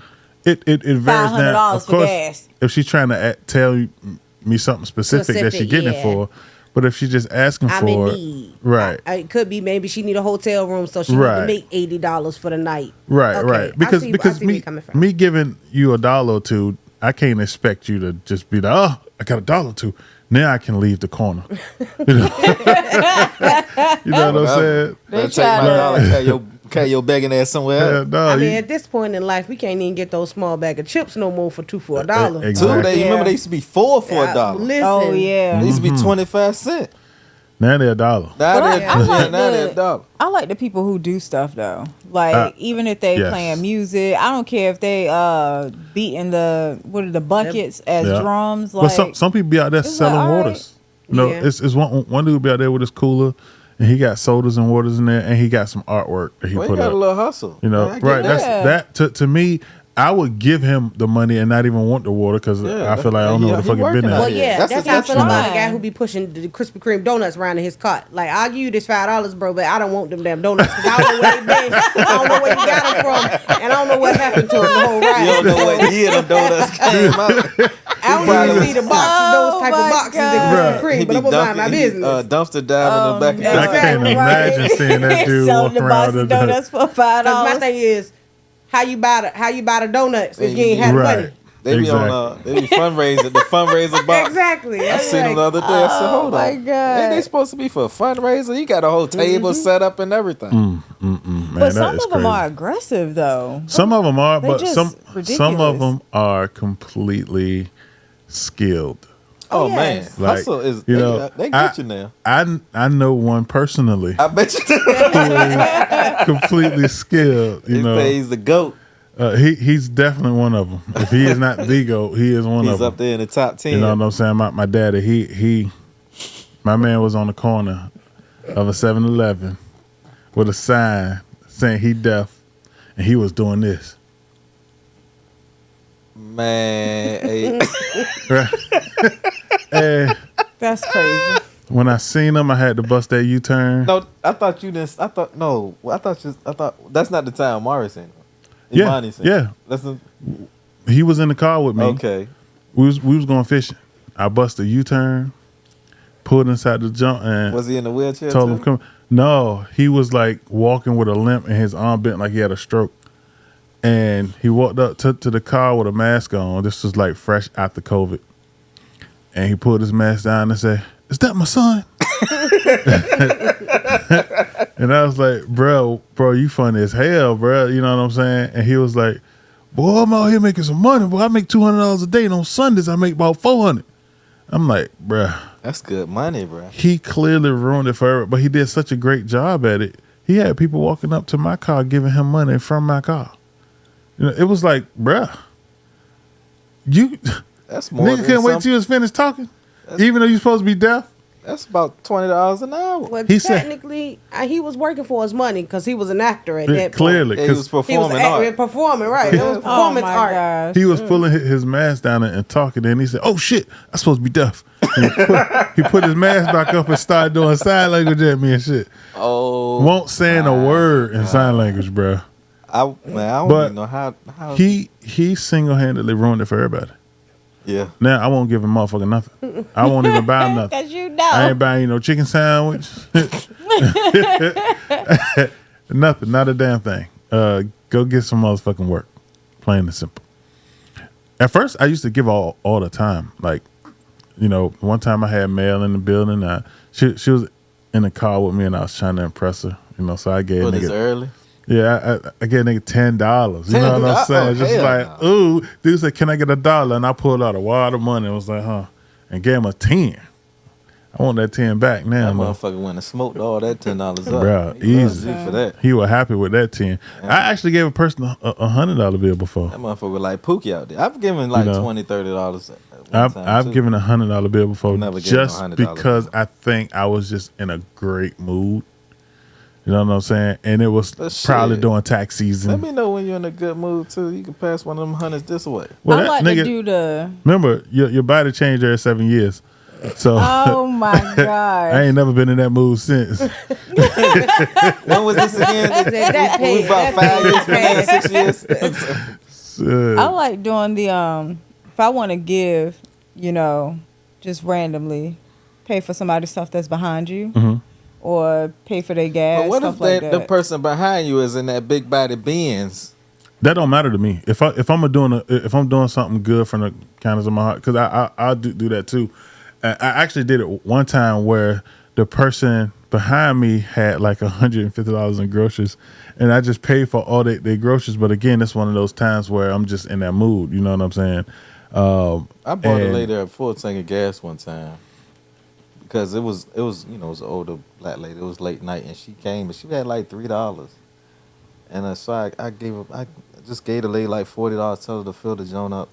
it varies $500 now. Of for course, gas. if she's trying to tell me something specific that she's getting it yeah. for, but if she's just asking I'm for in it, need. right? It could be maybe she need a hotel room, so she Right. need to make $80 for the night. Right, Okay, right. I Because see because where you're coming from. me giving you $1 or two, I can't expect you to just be like, oh, I got $1 or two. Now I can leave the corner. You know, you know what I'm saying? Better take try my to- dollar, carry your begging ass somewhere Yeah, else. no, I mean, you- at this point in life, we can't even get those small bag of chips no more for $2 for $1. Exactly. Two, they Yeah. remember they used to be four for $1. Listen, Oh yeah. They used to Mm-hmm. be 25 cents. now they're $1. Now But they're I like now the- they're $1. I like the people who do stuff though. Like even if they yes. playing music, I don't care if they beating the buckets as Yeah. drums. But Like some people be out there it's selling like, all right. waters. You know, Yeah. it's one dude be out there with his cooler, and he got sodas and waters in there, and he got some artwork that he Well, you put got up. a little hustle. You know, I get right? that. That's that to me. I would give him the money and not even want the water because Yeah, I feel like I don't know he- what the he fuck it working been out at. Well, yeah, That's that's, a how I feel different about the line. guy who be pushing the Krispy Kreme donuts around in his cart. Like, I'll give you this $5, bro, but I don't want them damn donuts because I don't know where they been. I don't know where you got them from, and I don't know what happened to them the whole ride. You don't know what year them donuts came out. I don't probably even see the boxes, those Oh type my of boxes in God. Krispy Right. Kreme, He but I'm be gonna mind my dumping- he, business. dumpster diving in the back of I his can't imagine seeing that dude selling walk the around box of with donuts for $5. Because my thing is, how you buy the donuts if you ain't had the Right. money? They be Exactly. on they be fundraising the fundraiser box. Exactly. I I'm seen them the like, other day. I said, oh hold my on. God. Ain't they supposed to be for a fundraiser? You got a whole table set up and everything. Man, But that some is of them crazy. are aggressive though. Some of them are, They but just some ridiculous. of them are completely skilled. Oh yes. man, Like, hustle is you know, they get you now. I know one personally, I bet you do. completely skilled. You He know, pays the goat. he's definitely one of them. If he is not the GOAT, he is one He's of them. up there in the top 10. You know what I'm saying? My daddy, my man was on the corner of a 7-Eleven with a sign saying he deaf, and he was doing this. Man, hey, And That's crazy. when I seen him, I had to bust that U-turn. no, I thought you didn't. I thought that's not the time Morrison. Yeah, Imani said. yeah. That's a, He was in the car with me. okay. We was going fishing. I bust a U-turn, pulled inside the jump, and Was he in the wheelchair told too? him come. No, he was like walking with a limp and his arm bent like he had a stroke. And he walked up to the car with a mask on. This was like fresh after COVID. And he pulled his mask down and said, "Is that my son?" And I was like, bro, you funny as hell, bro. You know what I'm saying? And he was like, boy, I'm out here making some money. Boy, I make $200 a day. And on Sundays, I make about $400. I'm like, bro. That's good money, bro. He clearly ruined it forever, but he did such a great job at it. He had people walking up to my car giving him money from my car. You know, it was like, bruh, that's more. Nigga couldn't wait till you was finished talking, even though you're supposed to be deaf. That's about $20 an hour. Well, He said- technically, he was working for his money because he was an actor at that Clearly, Yeah, he was because point. He was performing art. performing, right? It was Oh performance my art. gosh. he was pulling his mask down and talking, and he said, "Oh shit, I'm supposed to be deaf." And he put his mask back up and started doing sign language at me and shit. Oh, Won't saying a word in sign language, bro. I don't But even know how. He single-handedly ruined it for everybody. Yeah. Now I won't give a motherfucker nothing. I won't even buy him nothing. Cause you I know. ain't buying you no chicken sandwich. Nothing, not a damn thing. Go get some motherfucking work. Plain and simple. At first, I used to give all the time. Like, you know, one time I had mail in the building. She was in the car with me, and I was trying to impress her. You know, so I gave But it's nigga. early. Yeah, I gave nigga $10. You know what I'm $10? saying? Just Hell like, no. ooh, dude said, "Can I get $1?" And I pulled out a wad of money. I was like, huh, and gave him a 10. I want that 10 back now. That though. motherfucker went and smoked all that $10 up. Bruh, He loves easy. you for that. He was happy with that 10. I actually gave a person a $100 bill before. That motherfucker like Pookie out there. I've given like You know. $20, $30. I've given a $100 bill before Never gave no just $100 because bill. I think I was just in a great mood. You know what I'm saying? And it was But probably shit. during tax season. Let me know when you're in a good mood too. You can pass one of them hundreds this way. Well, I that like nigga, to do the. remember, your body changed every 7 years. So Oh my I gosh. ain't never been in that mood since. When was this again? That We paid. about That 5 years from now, 6 years. I like doing the if I want to give, you know, just randomly pay for somebody's stuff that's behind you, or pay for their gas. But what stuff if like the that. person behind you is in that big body Benz? That don't matter to me. If I'm doing something good from the kindness of my heart, because I do that too. I actually did it one time where the person behind me had like $150 in groceries, and I just paid for all their groceries. But again, it's one of those times where I'm just in that mood. You know what I'm saying? I bought a And- lady a full tank of gas one time because it was you know, it was an older black lady. It was late night, and she came and she had like $3, and so I just gave the lady like $40, told her to fill the joint up.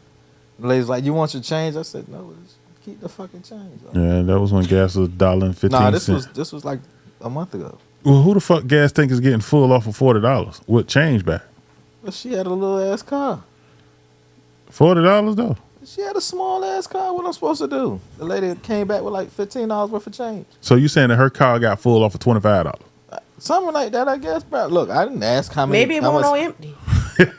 The lady's like, "You want your change?" I said, "No, just keep the fucking change." Yeah, that was when gas was $1.15. Nah, this was like a month ago. Well, who the fuck gas tank is getting full off of $40 with change back? But she had a little ass car. $40 though. She had a small ass car. What I'm supposed to do? The lady came back with like $15 worth of change. So you saying that her car got full off of $25? Something like that, I guess, bro. Look, I didn't ask how many. Maybe it how won't much, on empty.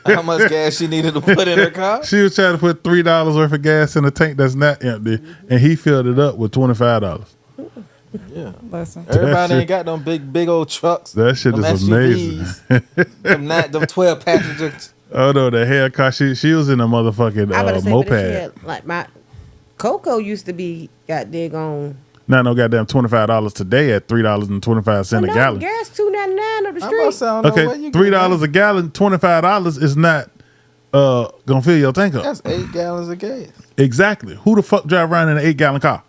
how much gas she needed to put in her car. She was trying to put $3 worth of gas in a tank that's not empty, and he filled it up with $25. Yeah. Listen. Everybody shit- ain't got them big old trucks. That shit them is amazing. SUVs, them 12 passengers. Oh no, the hair car. She was in a motherfucking I better say, moped. but if she had, like my Coco used to be got dig on. Now no goddamn $25 today at $3.25 a gallon. Gas $2.99 up the I'm street. about to say, I don't know where Okay, you $3 a gallon, $25 is not gonna fill your tank up. That's 8 gallons of gas. Exactly. Who the fuck drive around in an 8-gallon car?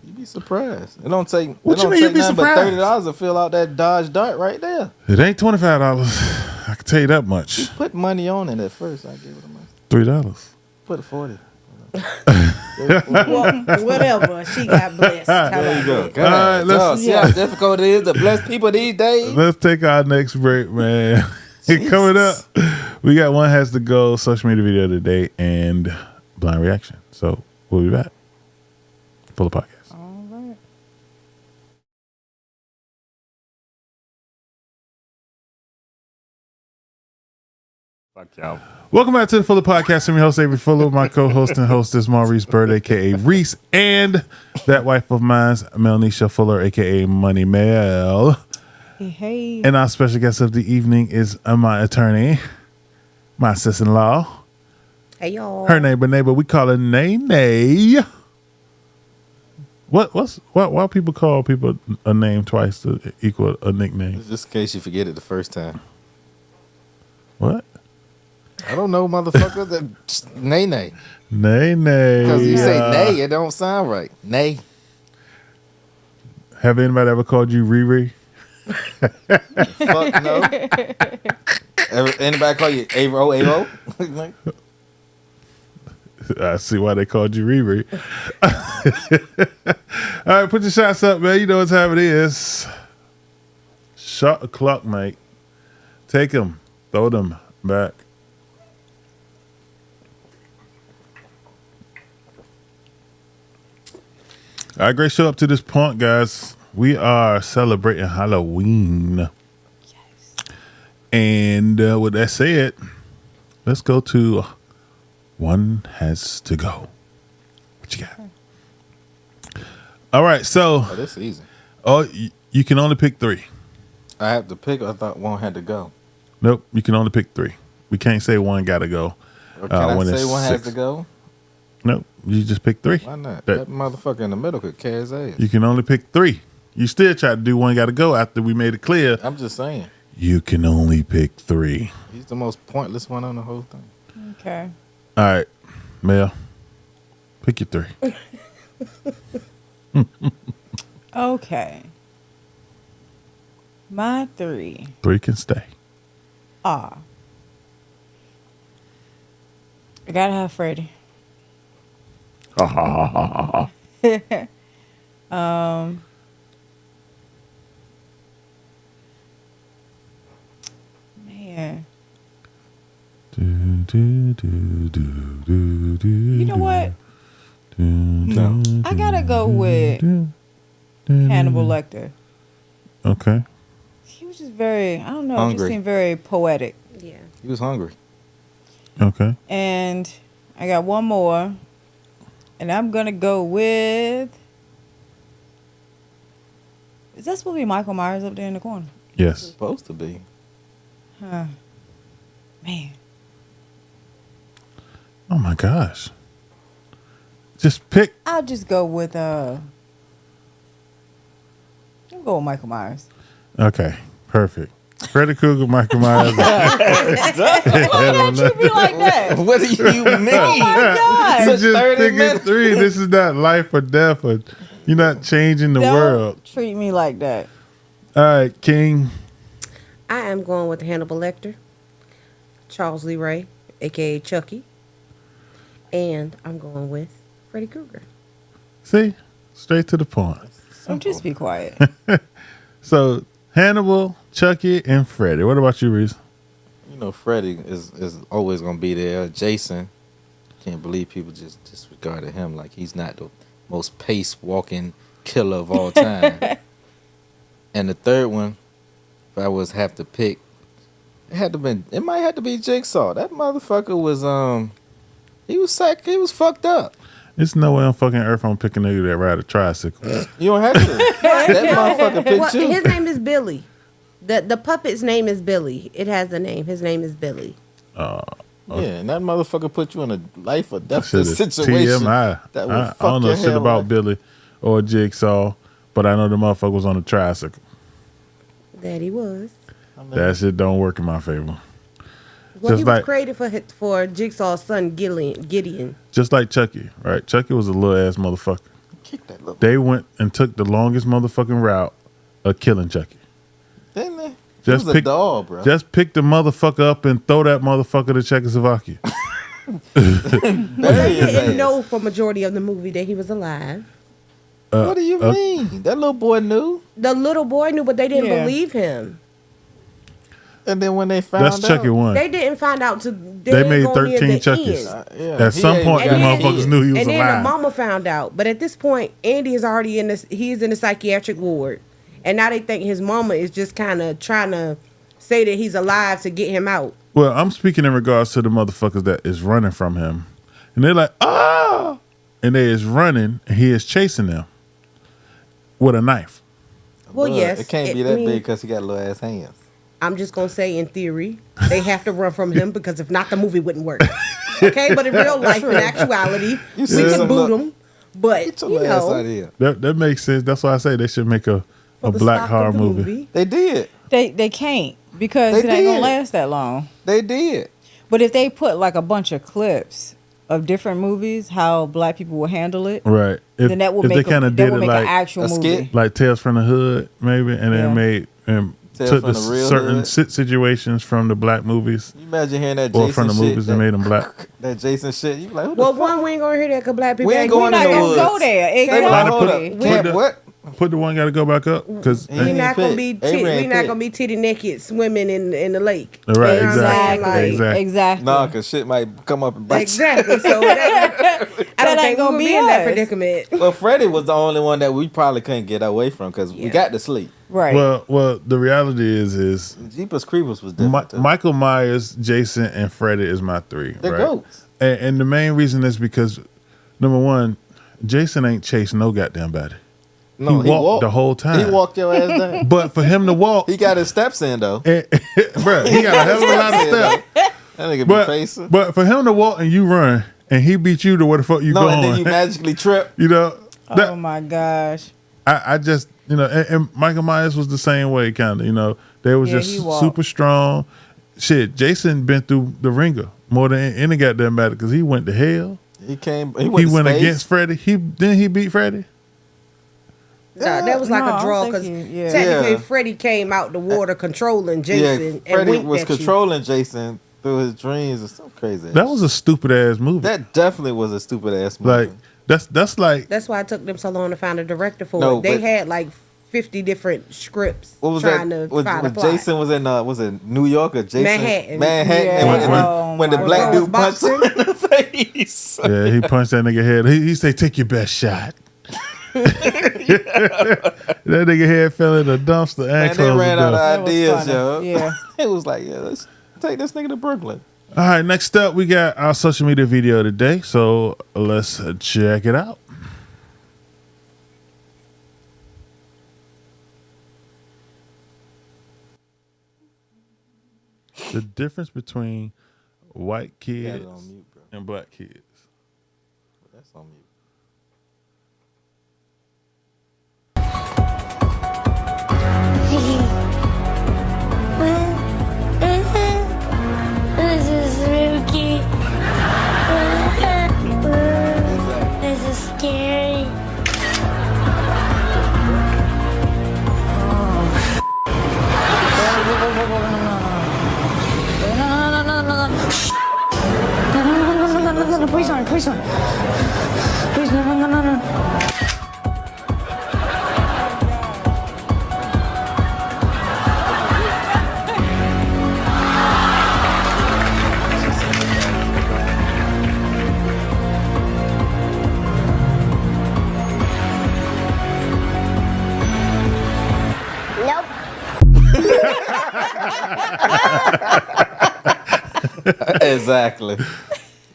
You'd be surprised. It don't take. What it you don't mean you take be nothing but surprised? $30 to fill out that Dodge Dart right there. It ain't $25. I can tell you that much. Put money on it at first. I give it a month. $3. Put 40. Well, whatever. She got blessed. How There you about go. that? God, All right, let's- dog, see how difficult it is to bless people these days. Let's take our next break, man. Coming up, we got One Has to Go, social media video today, and blind reaction. So we'll be back. Full of podcast. All right. Welcome back to the Fuller Podcast. I'm your host, Avery Fuller. My co-host and hostess, Maurice Bird, a.k.a. Reese, and that wife of mine's, Melnisha Fuller, a.k.a. Money Mel. Hey. And our special guest of the evening is my attorney, my sis-in-law. Hey y'all. Her name, but we call her Nene. Why people call people a name twice to equal a nickname? Just in case you forget it the first time. What? I don't know, motherfucker. That nay. Nay. Because you say nay, it don't sound right. Nay. Have anybody ever called you Riri? Fuck no. Anybody call you Avo? I see why they called you Riri. All right, put your shots up, man. You know what time it is. Shot o'clock, mate. Take them. Throw them back. All right, great show up to this point, guys. We are celebrating Halloween. Yes. And with that said, let's go to One Has to Go. What you got? All right, so Oh, this is easy. You can only pick 3. I have to pick. I thought one had to go. Nope, you can only pick 3. We can't say one got to go. Or can I when say it's one has 6. to go? Nope, you just pick 3. Why not? That- That motherfucker in the middle could carry his ass. You can only pick 3. You still try to do one got to go after we made it clear. I'm just saying. You can only pick 3. He's the most pointless one on the whole thing. Okay. All right, Mel, pick your 3. Okay. My 3 3 can stay. are. I gotta have Freddie. Man. You know what? No. I gotta go with Hannibal Lecter. Okay. He was just very, I don't know, Hungry. just seemed very poetic. Yeah. He was hungry. Okay. And I got one more. And I'm gonna go with. Is that supposed to be Michael Myers up there in the corner? Yes. Supposed to be. Huh. Man. Oh my gosh. Just pick. I'll just go with I'll go with Michael Myers. Okay. Perfect. Freddy Krueger, Michael Myers. Why don't you be like that? What do you mean? Oh my God. You Such just 30 picking minutes. 3. This is not life or death. Or, you're not changing the Don't world. treat me like that. All right, King. I am going with Hannibal Lecter, Charles Lee Ray, a.k.a. Chucky, and I'm going with Freddy Krueger. See? Straight to the point. So just be quiet. So, Hannibal, Chucky, and Freddy. What about you, Reese? You know, Freddy is always going to be there. Jason, can't believe people just disregarded him like he's not the most pace-walking killer of all time. And the third one, if I was have to pick, it might have to be Jigsaw. That motherfucker was he was sick. He was fucked up. There's no way on fucking earth I'm picking a nigga that ride a tricycle. You don't have to. That motherfucker picked Well, you. his name is Billy. The puppet's name is Billy. It has a name. His name is Billy. Yeah, and that motherfucker put you in a life or death Shit is situation. TMI. That would I fuck don't know your shit hell about up. Billy or Jigsaw, but I know the motherfucker was on a tricycle. That he was. That shit don't work in my favor. Well, Just he like- was created for Jigsaw's son Gideon. Just like Chucky, right? Chucky was a little ass motherfucker. Kick that little. They went and took the longest motherfucking route of killing Chucky. Didn't they? Just He was pick- a doll, bro. Just pick the motherfucker up and throw that motherfucker to Czechoslovakia. Bury They his didn't ass. know for majority of the movie that he was alive. What do you mean? That little boy knew. The little boy knew, but they didn't Yeah. believe him. And then when they found That's out, Chucky 1. They didn't find out till They made 13 Chuckies. yeah, At some he point, ain't the got- motherfuckers knew he was and then alive. the mama found out. But at this point, Andy is already he's in the psychiatric ward. And now they think his mama is just kind of trying to say that he's alive to get him out. Well, I'm speaking in regards to the motherfuckers that is running from him. And they're like, ah! And they is running, and he is chasing them with a knife. Well, But yes. it can't be that big because he got little ass hands. I'm just going to say in theory, they have to run from him because if not, the movie wouldn't work. Okay? But in real life, in actuality, we see can some boot look- him. But Get your you ass out know, of here. That makes sense. That's why I say they should make a for the black stock horror of the movie. They did. They can't because They it ain't gonna did. last that long. They did. But if they put like a bunch of clips of different movies, how black people will handle it, Right. If, then that will if make they kind of did it an like actual a movie. skit? like Tales from the Hood, maybe, and Yeah. then made and Tales took from the the Real certain Hood. situations from the black movies You imagine hearing that or Jason from the shit. movies and made them black. That Jason shit. You be like, who well, the fuck? one we ain't gonna hear that because black people We ain't going We're in not the gonna woods. go there. They like, Gotta hold put up. it- Can't, put the- what? Put the one got to go back up because He We ain't not gonna fit. be Avery we ain't not fit. gonna be titty naked swimming in the lake. Right, You know what I'm exactly. saying? Exactly. Exactly. Nah, cause shit might come up and bite Exactly. So I That don't ain't think gonna we'll be be in that us. predicament. you. Well, Freddie was the only one that we probably couldn't get away from because we Yeah. got to sleep. Right. well, the reality is Jeepers Creepers was different too. Michael Myers, Jason, and Freddy is my three. They're right? goats. And the main reason is because number one, Jason ain't chased no goddamn body. No, he walked the whole time. He walked your ass down. But for him to walk, He got his steps in though. bruh, he got a hell of a lot of stuff. That nigga be facing. But for him to walk and you run and he beat you to where the fuck you No, going, and then you magically trip. you know, that, oh my gosh. I just, you know, and Michael Myers was the same way, kind of, you know, they was Yeah, he just walked. super strong. Shit, Jason been through the ringer more than any goddamn matter because he went to hell. He came. He He went, to went space. against Freddy. He beat Freddy. Nah, that was like No, I a don't draw think because yeah. technically Yeah. Freddie came out the water controlling Jason Yeah, and Freddie winked was at you. controlling Jason through his dreams or some crazy. That was a stupid ass movie. That definitely was a stupid ass movie. Like that's like That's why it took them so long to find a director for No, it. They but- had like 50 different scripts what was trying that? to Was, find a was plot. Jason was in was it New York or Jason Manhattan. Manhattan, Yeah. and when, Oh when the my black God. dude punched him in the face. yeah, he punched that nigga head. He say take your best shot. That nigga head fell in the dumpster and And they closed ran the out door. of That was ideas, funny. yo. Yeah. It was like, yeah, let's take this nigga to Brooklyn. All right, next up we got our social media video today. So let's check it out. The difference between white Got it kids on mute, bro. and black kids. That's on mute. This is spooky. This is scary. No, please don't, please don't. Please, no. Nope. Exactly.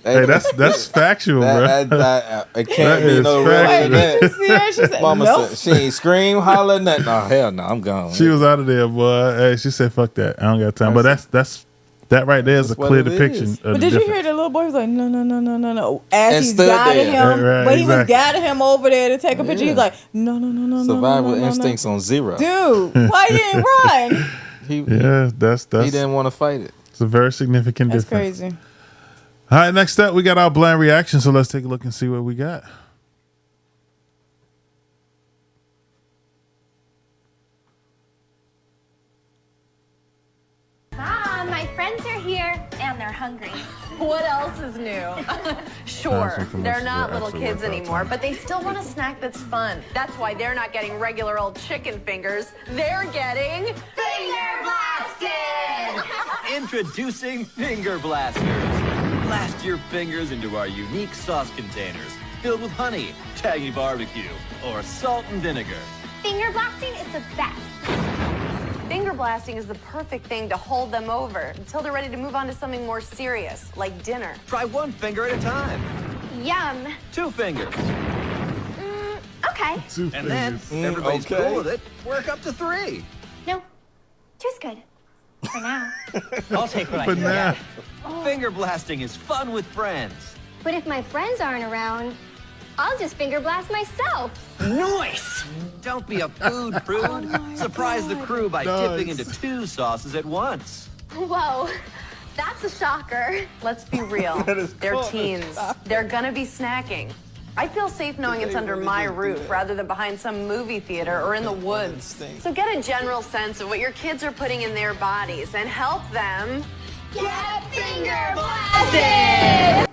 Hey, that's factual, bro. It can't That be is no real factual. than that. See her? She said, Mama nope. said she ain't scream, holler, nothing. Oh hell no, I'm gone. She was out of there, boy. Hey, she said, "Fuck that, I don't got time." But that's that right there is a That's what clear it depiction. is. Of But the did you difference. hear the little boy was like, no, as And he's stood guiding there. him, Right, but he was exactly. guiding him over there to take a picture. Yeah. He's like, no, Survival no, instincts on zero. Dude, why you didn't run? He Yeah, that's he didn't want to fight it. it's a very significant That's difference. crazy. All right, next up we got our blind reaction. So let's take a look and see what we got. Mom, my friends are here and they're hungry. What else is new? Sure, Some commercials they're not that little actually kids work out anymore, time. but they still want a snack that's fun. That's why they're not getting regular old chicken fingers. They're getting Finger blasted! Introducing Finger Blasters. Blast your fingers into our unique sauce containers filled with honey, tangy barbecue, or salt and vinegar. Finger blasting is the best. finger blasting is the perfect thing to hold them over until they're ready to move on to something more serious, like dinner. Try one finger at a time. Yum. 2 fingers. Okay. And then, if everybody's okay. cool with it, work up to 3. No, two's good. For now. I'll take what But now, Finger blasting is fun with friends. But if my friends aren't around, I'll just finger blast myself. Nice! Don't be a food prude. Surprise the crew by dipping into 2 sauces at once. Whoa, that's a shocker. Let's be real. They're teens. They're gonna be snacking. I feel safe knowing it's under my roof rather than behind some movie theater or in the woods. So get a general sense of what your kids are putting in their bodies and help them Get finger blasted!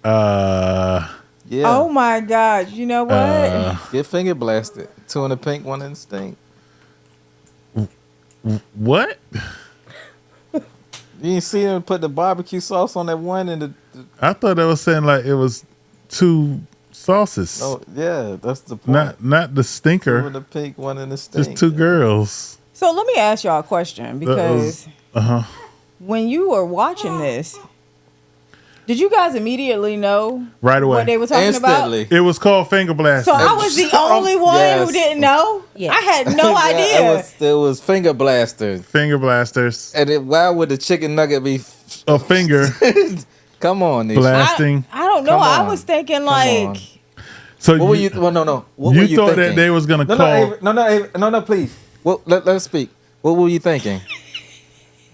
Yeah. Oh my God! You know what? Get finger blasted. 2 in the pink, 1 in the stink. What? You ain't see them put the barbecue sauce on that one and the I thought they was saying like it was 2 sauces. oh yeah, that's the point. Not the 2 in stinker. the pink, 1 in the stink. Just 2 girls. So let me ask y'all a question because Uh-huh. when you were watching this, did you guys immediately know Right away. what they were talking Instantly. about? It was called finger blasting. So I was the only one Yes. who didn't know. Yes. I had no Yeah, idea. It was finger blaster. Finger blasters. And why would the chicken nugget be? A finger Come on, Nisha. blasting. I don't know. Come I on. was thinking on. like, So What were you? Well, no. What you were you thought thinking? that they was gonna no, call? no, please. Well, let's speak. What were you thinking?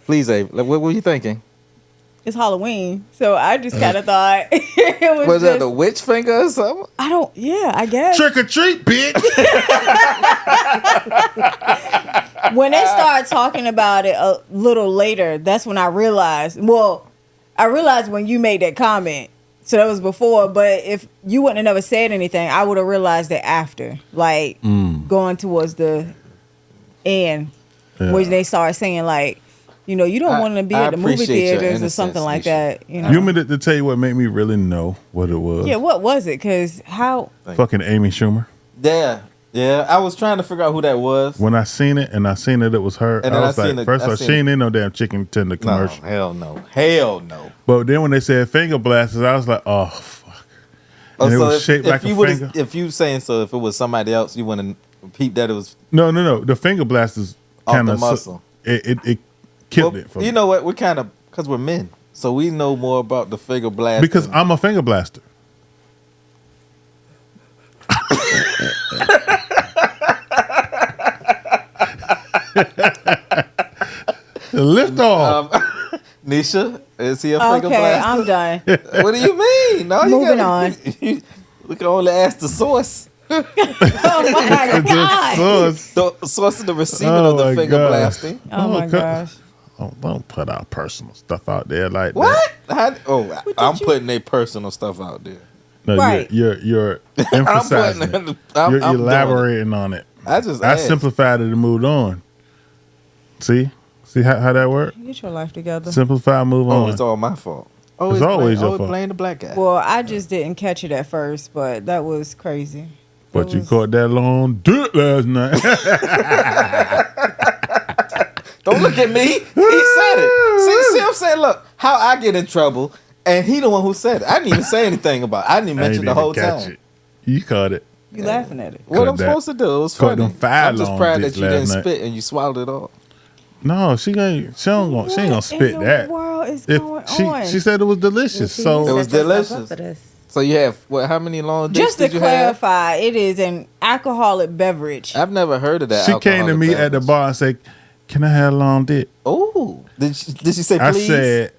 Please, Abe. What were you thinking? it's Halloween, so I just kind of thought it was Was just, that the witch finger or something? I don't. Yeah, I guess Trick or treat, bitch. when they started talking about it a little later, that's when I realized. Well, I realized when you made that comment. So that was before, but if you wouldn't have never said anything, I would have realized it after, like going towards the end, where they started saying like, you know, you don't want to be I at the movie appreciate your theaters or something innocence, like Nisha. that. You know, You want me to tell you what made me really know what it was? yeah. What was it? Because how? Fucking Amy Schumer. Yeah. I was trying to figure out who that was. When I seen it and I seen that it was her, And I then was I like, seen it- first of I all, seen she it. ain't in no damn chicken tender No, commercial. hell no. But then when they said finger blasters, I was like, oh fuck. And it was shaped like a finger. If you saying so, if it was somebody else, you wouldn't peep that it was No. The finger blasters off kind the of muscle. It killed Well, it for you me. know what? We're kind of because we're men, so we know more about the finger blast. Because I'm a finger blaster. Lift off. Nisha, is he a finger Okay, blaster? I'm done. What do you mean? No, Moving on. We can only ask the source. Oh my God! Sus. The source of the receiving Oh of the my finger gosh. blasting. Oh my Okay. gosh! Don't put our personal stuff out there like What? that. I'm putting their personal stuff out there. No, Right. you're I'm emphasizing it. putting. I'm You're doing it. elaborating on it. I just I asked. simplified it and moved on. See how that worked? Get your life together. Simplify, move Oh, on. it's all my fault. It's always your fault. Blame the black guy. Well, I just didn't catch it at first, but that was crazy. But That you was- caught that long dick last night. Don't look at me. He said it. See what I'm saying? Look, how I get in trouble, and he the one who said it. I didn't even say anything about it. I didn't even I mention ain't the even whole catch time. it. You caught it. You laughing at it? What Cut I'm that. supposed to do? It was Caught funny. them 5 I'm just long proud that dicks you didn't last night. spit and you swallowed it all. No, she ain't gonna spit in that. the world is If going on? she said it was delicious. It So was Set yourself up delicious. for this. So you have what? How many long dicks Just to did you have? clarify, it is an alcoholic beverage. I've never heard of that. she came to alcoholic me at the beverage. bar and said, "Can I have a long dick?" Oh, did she say I please? said,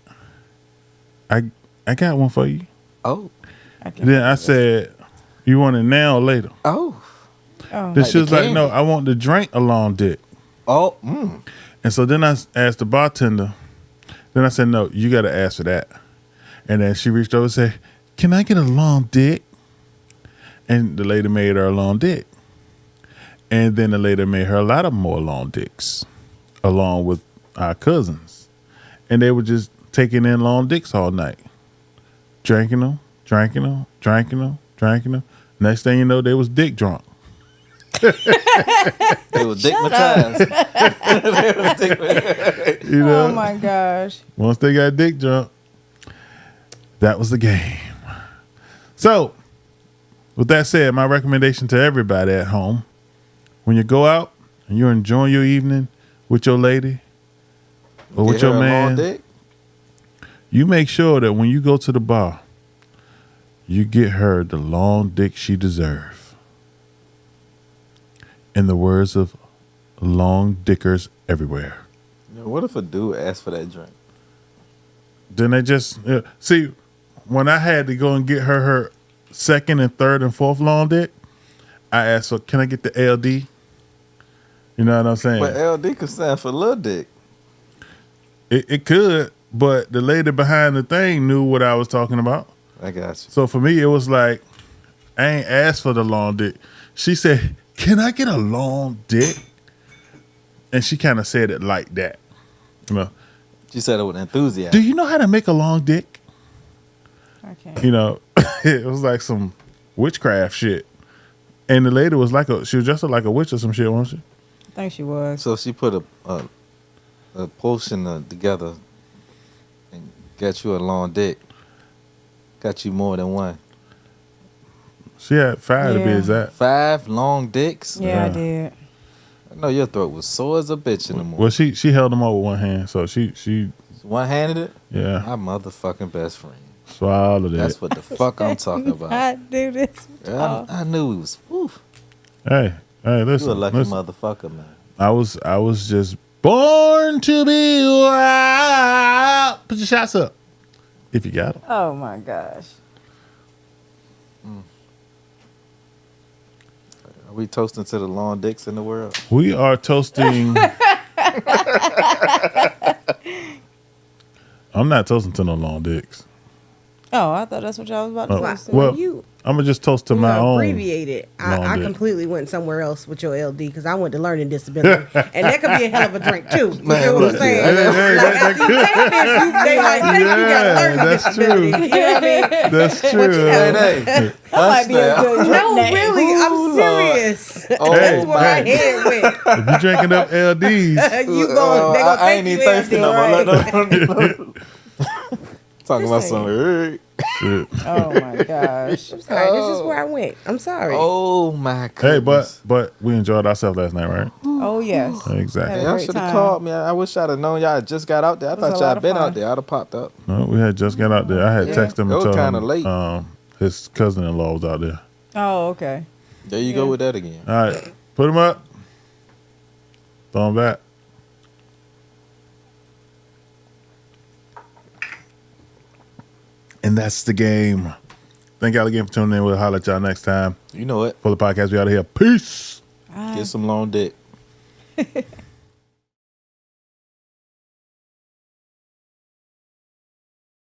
"I got one for you." Oh, Then I said, "You want it now or later?" oh, Oh. Then Like she the was like, candy. "No, I want to drink a long dick." oh. And so then I asked the bartender. Then I said, "No, you got to ask for that." And then she reached over and said, "Can I get a long dick?" And the lady made her a long dick. And then the lady made her a lot of more long dicks, along with our cousins. And they were just taking in long dicks all night, drinking them. Next thing you know, they was dick drunk. They were dickmatized. You know, Oh my gosh! once they got dick drunk, that was the game. So, with that said, my recommendation to everybody at home, when you go out and you're enjoying your evening with your lady or with Get your her a long man, dick? you make sure that when you go to the bar, You get her the long dick she deserves. In the words of long dickers everywhere. What if a dude asked for that drink? Then they just see when I had to go and get her second and third and fourth long dick. I asked her, "Can I get the LD?" You know what I'm saying? But LD could stand for little dick. It could, but the lady behind the thing knew what I was talking about. I got you. So for me, it was like I ain't asked for the long dick. She said, "Can I get a long dick?" And she kind of said it like that. You know, She said it with enthusiasm. do you know how to make a long dick? Okay. You know, it was like some witchcraft shit. And the lady was she was dressed up like a witch or some shit, wasn't she? I think she was. So she put a potion together and got you a long dick. Got you more than one. She had 5 to be Yeah. exact. 5 long dicks? Yeah, I did. I know your throat was sore as a bitch in the morning. Well, she held them all with one hand, so she One-handed it? yeah My motherfucking best friend. swallowed it. That's what the fuck I'm talking about. I do this. I knew he was. Oof. Hey, listen, You a lucky listen. motherfucker, man. I was just born to be wild. Put your shots up if you got them. Oh my gosh. Are we toasting to the long dicks in the world? We are toasting. I'm not toasting to no long dicks. Oh, I thought that's what y'all was about to Oh, say. well, you I'm gonna just toast to my own. abbreviated. long I dick. completely went somewhere else with your LD because I went to learning disability, and that could be a hell of a drink too. You Man, feel what I'm look, saying? hey, Like after you take this, they like, hey, you got learning that's disability. true. You know what I mean? That's true. Hey, That might be a good drink No, name. really, I'm serious. Oh, That's where my hey. head went. If you drinking up LDs, You going? They gonna I ain't take even you thirsty LD, no more. right? Look. Talking about some. shit. Oh my gosh. I'm sorry, this is where I went. I'm sorry. Oh my Hey, goodness. but we enjoyed ourselves last night, right? Oh yes. Exactly. Had a Y'all great should have time. called me. I wish I'd have known y'all had just got out there. I was a thought lot y'all of been fun. out there. I'd have popped up. No, we had just got out there. I had texted him It and was told kinda him late. his cousin-in-law was out there. Oh, okay. There you go with that again. All right, put him up. Throw him back. And that's the game. Thank y'all again for tuning in. We'll holler at y'all next time. You know it. For the podcast, we out of here. Peace. Get some long dick.